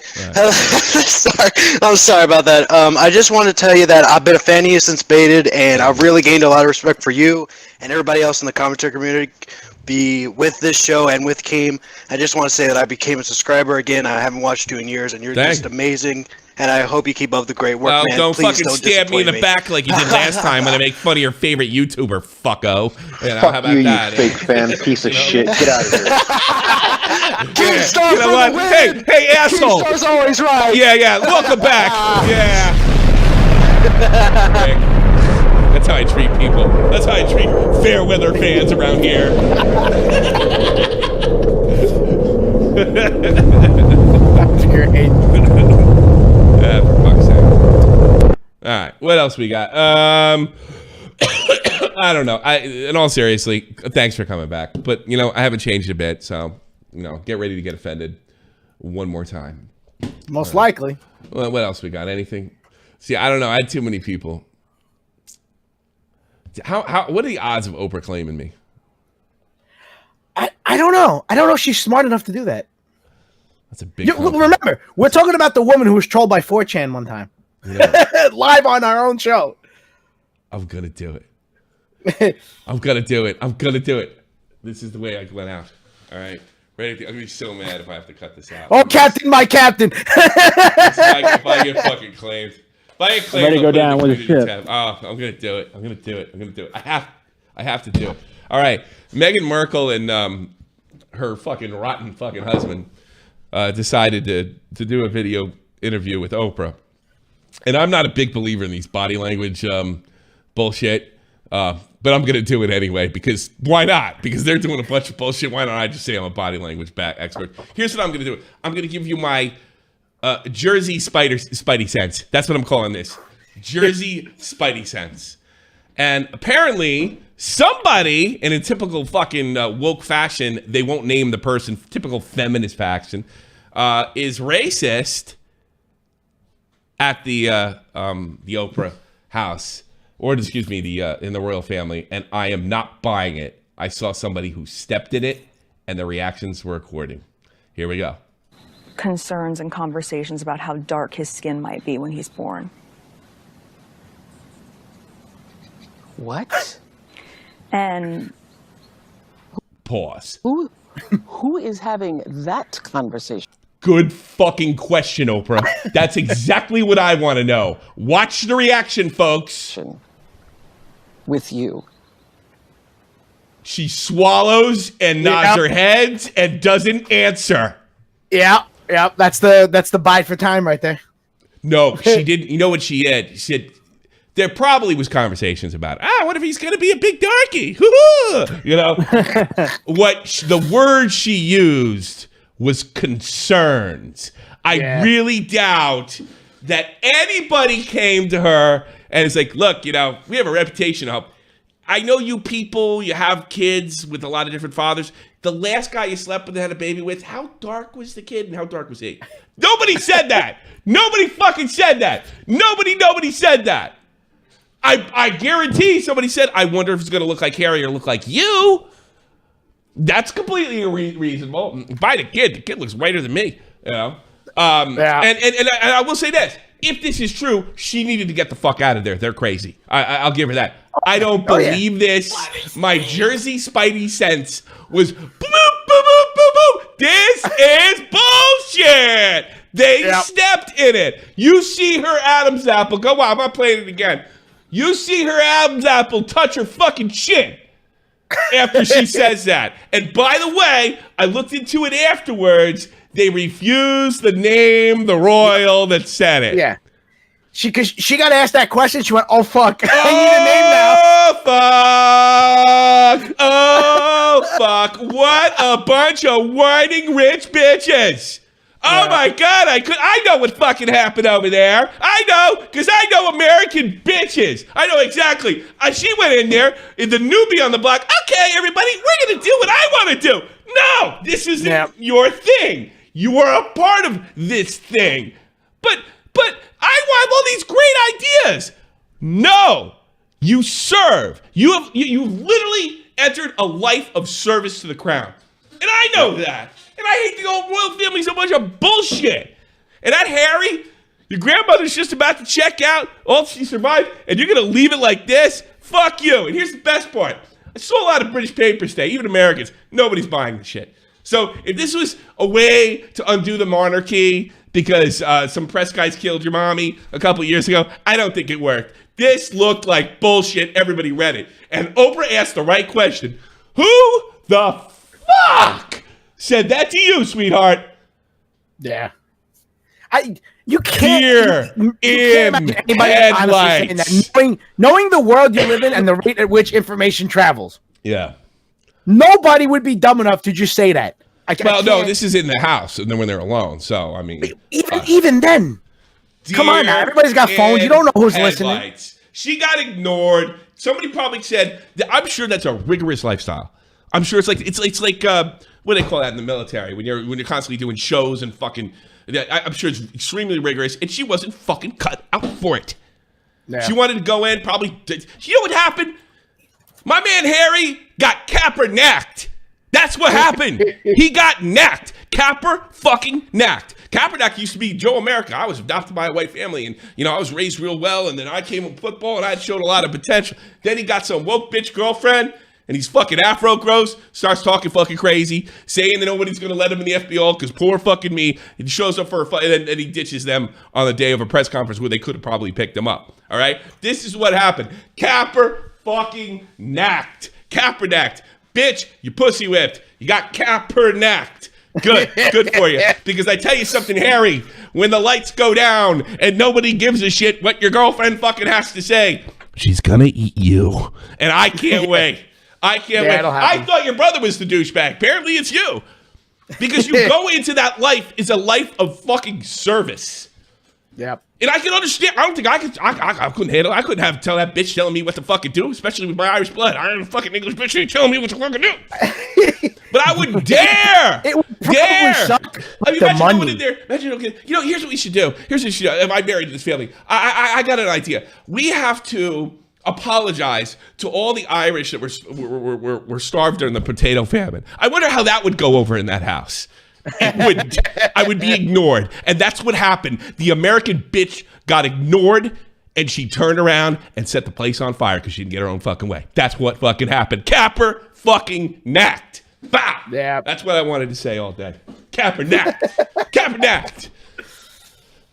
Sorry. I'm sorry about that. I just want to tell you that I've been a fan of you since Baited, and I've really gained a lot of respect for you and everybody else in the commentary community with this show and with Keem. I just want to say that I became a subscriber again. I haven't watched you in years, and you're just amazing. And I hope you keep up the great work, man. Don't fucking stab me in the back like you did last time when I make fun of your favorite YouTuber, fucko. Fuck how about you, that? you fake fan, piece of shit. Get out of here. Keemstar, you know what? Hey, asshole. Keemstar's always right. Yeah. Welcome back. Yeah. how I treat people. That's how I treat fair weather fans around here. That's great. For fuck's sake. All right, what else we got? I don't know. In all seriously, thanks for coming back. But, you know, I haven't changed a bit, so, you know, get ready to get offended one more time. Most likely. Well, what else we got? Anything? See, I don't know. I had too many people. What are the odds of Oprah claiming me? I don't know. I don't know if she's smart enough to do that. That's a big remember, we're talking about the woman who was trolled by 4chan one time. Yeah. Live on our own show. I'm going to do it. I'm going to do it. I'm going to do it. This is the way I went out. All right. Ready? I'm going to be so mad if I have to cut this out. Oh, Captain, my Captain. If I get fucking claimed. If I get claimed, ready to go down with a ship. Oh, I'm going to do it. I'm going to do it. I'm going to do it. I have to do it. All right. Meghan Markle and her fucking rotten fucking husband decided to do a video interview with Oprah. And I'm not a big believer in these body language bullshit. But I'm going to do it anyway, because why not? Because they're doing a bunch of bullshit. Why don't I just say I'm a body language expert? Here's what I'm going to do. I'm going to give you my Jersey Spidey sense. That's what I'm calling this. Jersey Spidey sense. And apparently, somebody, in a typical fucking woke fashion, they won't name the person, typical feminist fashion, is racist at the Oprah house. Or, excuse me, in the royal family, and I am not buying it. I saw somebody who stepped in it, and the reactions were according. Here we go. Concerns and conversations about how dark his skin might be when he's born. What? And pause. Who is having that conversation? Good fucking question, Oprah. That's exactly what I want to know. Watch the reaction, folks. With you. She swallows and nods her head and doesn't answer. Yeah. That's the bide for time right there. No, she didn't. You know what she had? She said there probably was conversations about, what if he's going to be a big darky? You know, the word she used was concerns. I really doubt that anybody came to her and it's like, look, you know, we have a reputation of, I know you people, you have kids with a lot of different fathers. The last guy you slept with and had a baby with, how dark was the kid and how dark was he? Nobody said that. Nobody fucking said that. Nobody said that. I guarantee somebody said, I wonder if it's going to look like Harry or look like you. That's completely reasonable. By the kid looks whiter than me, you know. And I will say this: if this is true, she needed to get the fuck out of there. They're crazy. I'll give her that. I don't believe this. My Jersey Spidey sense was boop, boop, boop, boop, boop. This is bullshit. They stepped in it. You see her Adam's apple. Go on, I'm not playing it again. You see her Adam's apple touch her fucking chin after she says that. And by the way, I looked into it afterwards. They refused to name the royal that said it. Yeah. She got asked that question. She went, "Oh fuck, I need a name now." Oh fuck! What a bunch of whining rich bitches! Oh my god, I know what fucking happened over there. I know, because I know American bitches. I know exactly. She went in there, the newbie on the block. Okay, everybody, we're gonna do what I want to do. No, this isn't your thing. You are a part of this thing. But I want all these great ideas. No, you serve. You've literally entered a life of service to the crown, and I know that. And I hate the old royal family so much of bullshit. And that Harry, your grandmother's just about to check out. Oh, she survived, and you're gonna leave it like this? Fuck you. And here's the best part. I saw a lot of British papers today, even Americans. Nobody's buying the shit. So if this was a way to undo the monarchy because some press guys killed your mommy a couple years ago, I don't think it worked. This looked like bullshit. Everybody read it. And Oprah asked the right question. Who the fuck said that to you, sweetheart? Yeah. You can't. Deer you can't imagine anybody honestly saying that. Knowing the world you live in and the rate at which information travels. Yeah. Nobody would be dumb enough to just say that. Well, no, this is in the house, and then when they're alone. So I mean, even then, come on now. Everybody's got phones. You don't know who's listening. She got ignored. Somebody probably said. I'm sure that's a rigorous lifestyle. I'm sure it's like what do they call that in the military when you're constantly doing shows and fucking. I'm sure it's extremely rigorous, and she wasn't fucking cut out for it. Yeah. She wanted to go in, probably. You know what happened? My man Harry got Kaepernicked. That's what happened. He got nacked. Capper fucking nacked. Kaepernick used to be Joe America. I was adopted by a white family, and I was raised real well, and then I came with football, and I showed a lot of potential. Then he got some woke bitch girlfriend, and he's fucking Afro gross, starts talking fucking crazy, saying that nobody's gonna let him in the FBO because poor fucking me. He shows up for a fight, and then he ditches them on the day of a press conference where they could have probably picked him up. All right, this is what happened. Capper fucking nacked. Kaepernicked. Bitch, you pussy whipped. You got Kaepernicked. Good for you. Because I tell you something, Harry, when the lights go down and nobody gives a shit what your girlfriend fucking has to say, she's gonna eat you. And I can't wait. I can't wait. I thought your brother was the douchebag. Apparently it's you. Because you go into that life is a life of fucking service. Yep. And I can understand. I don't think I couldn't handle it. I couldn't tell that bitch telling me what to fucking do, especially with my Irish blood. I ain't a fucking English bitch ain't telling me what to fucking do. But I would dare. It would probably suck. I mean, imagine going in there. Imagine, okay, here's what we should do. Here's what we should do. If I married this family, I got an idea. We have to apologize to all the Irish that were starved during the potato famine. I wonder how that would go over in that house. I would be ignored. And that's what happened. The American bitch got ignored, and she turned around and set the place on fire because she didn't get her own fucking way. That's what fucking happened. Capper fucking nacked. Bah! Yeah. That's what I wanted to say all day. Capper nacked. Capper nacked.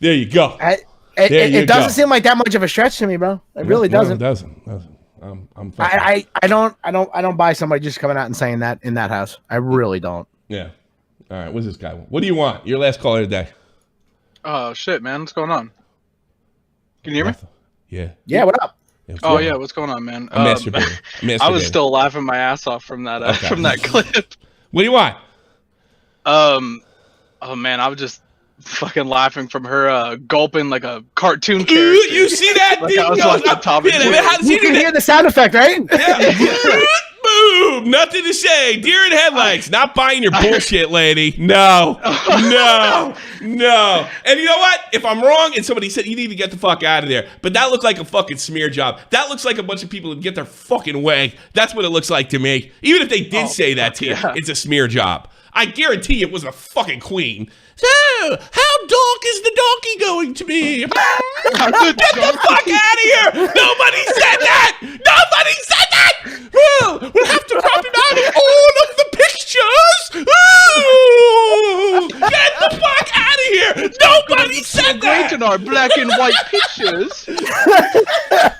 There you go. It doesn't seem like that much of a stretch to me, bro. It really doesn't. No, it doesn't. I'm I don't buy somebody just coming out and saying that in that house. I really don't. Yeah. All right, what's this guy want? What do you want? Your last caller today. Oh, shit, man. What's going on? Can you hear me? Yeah. Yeah, what up? Oh, yeah, what's going on, man? I'm masturbating. I was still laughing my ass off from that from that clip. What do you want? Oh, man, I was just fucking laughing from her gulping like a cartoon character. You see that? Like I was like the top of You can hear the sound effect, right? Yeah. Boom! Nothing to say. Deer in headlights. Not buying your bullshit, lady. No. And you know what? If I'm wrong and somebody said you need to get the fuck out of there, but that looks like a fucking smear job. That looks like a bunch of people that get their fucking way. That's what it looks like to me. Even if they did say that to you, it's a smear job. I guarantee it was a fucking queen. So, how dark is the donkey going to be? Get the fuck out of here! Nobody said that! Nobody said that! We'll have to crop him out of all of the pictures! Ooh, get the fuck out of here! Nobody said that! Great in our black and white pictures.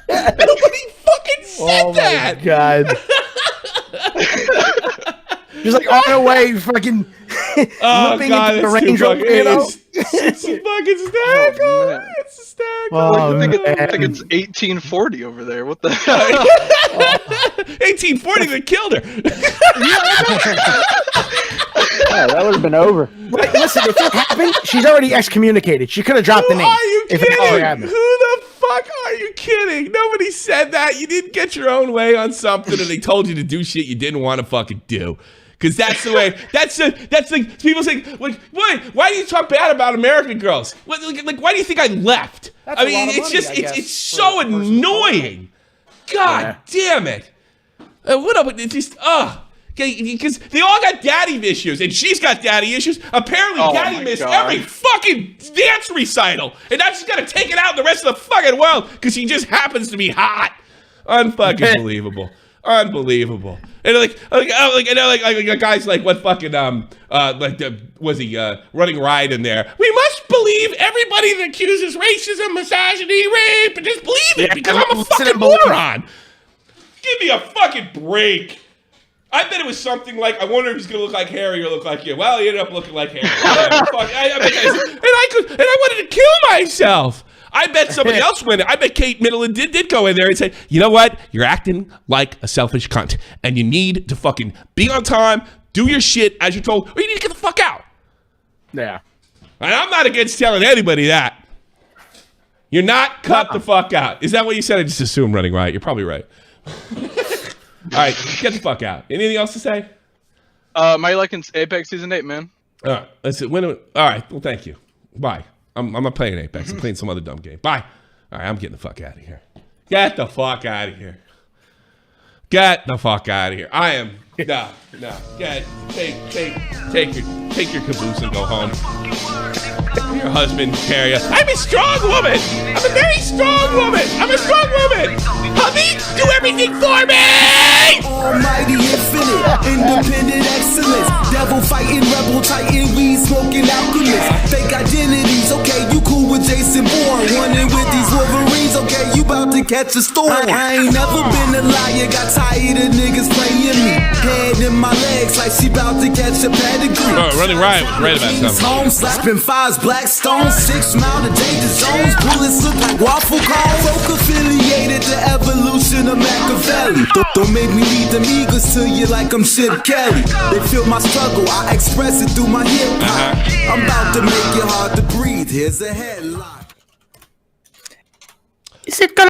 Nobody fucking said that! Oh my god. Just like on her way, fucking looping into the Range Rover, It's a fucking stack. Oh, it's a stack. I think it's 1840 over there. What the hell? 1840 that killed her. Yeah, that would have been over. Like, listen, if it happened, she's already excommunicated. She could have dropped the name. Are you if kidding? It ever happened. Who the fuck are you kidding? Nobody said that. You didn't get your own way on something, and they told you to do shit you didn't want to fucking do. Because that's the way. That's like people say, like, why do you talk bad about American girls? Like, why do you think I left? That's I mean, it's just it's so annoying. God damn it! What up? It's just okay, because they all got daddy issues, and she's got daddy issues. Apparently, daddy missed every fucking dance recital, and now she's got to take it out in the rest of the fucking world because she just happens to be hot. Unfucking believable. Unbelievable. And like guys like what fucking was he running riot in there? We must believe everybody that accuses racism, misogyny, rape, and just believe it because I'm a fucking moron. Give me a fucking break. I bet it was something like, I wonder if he's gonna look like Harry or look like you. Well, he ended up looking like Harry. Fuck, and I wanted to kill myself. I bet somebody else went. I bet Kate Middleton did go in there and say, you know what? You're acting like a selfish cunt, and you need to fucking be on time, do your shit as you're told, or you need to get the fuck out. Yeah. And I'm not against telling anybody that. You're not cut the fuck out. Is that what you said? I just assumed running riot. You're probably right. All right, get the fuck out. Anything else to say? My liking Apex Season 8, man. All right, that's it. All right, well, thank you. Bye. I'm not playing Apex. I'm playing some other dumb game. Bye. All right, I'm getting the fuck out of here. Get the fuck out of here. Get the fuck out of here. I am no. Take your caboose and go home. Your husband carry you. I'm a strong woman. I'm a very strong woman. I'm a strong woman. Hubby, do everything for me. Almighty infinite, independent excellence. Devil fighting, rebel titan, weed smoking alchemist. Fake identities, okay, you cool with Jason Bourne. Running with these Wolverines, okay, you about to catch a storm. I ain't never been a liar, got tired of niggas playing me. Head in my legs like she about to catch a pedigree. Oh, Running Riot was right about something. Home slapping fives, black stones, 6 mile to danger zones. Bullets look like waffle cones. Folk affiliated to evolution of Machiavelli. Don't make me lead them eagles to you like I'm Chip Kelly. They feel my struggle, I express it through my hip hop. I'm about to make it hard to breathe. Here's a headline. Is it gonna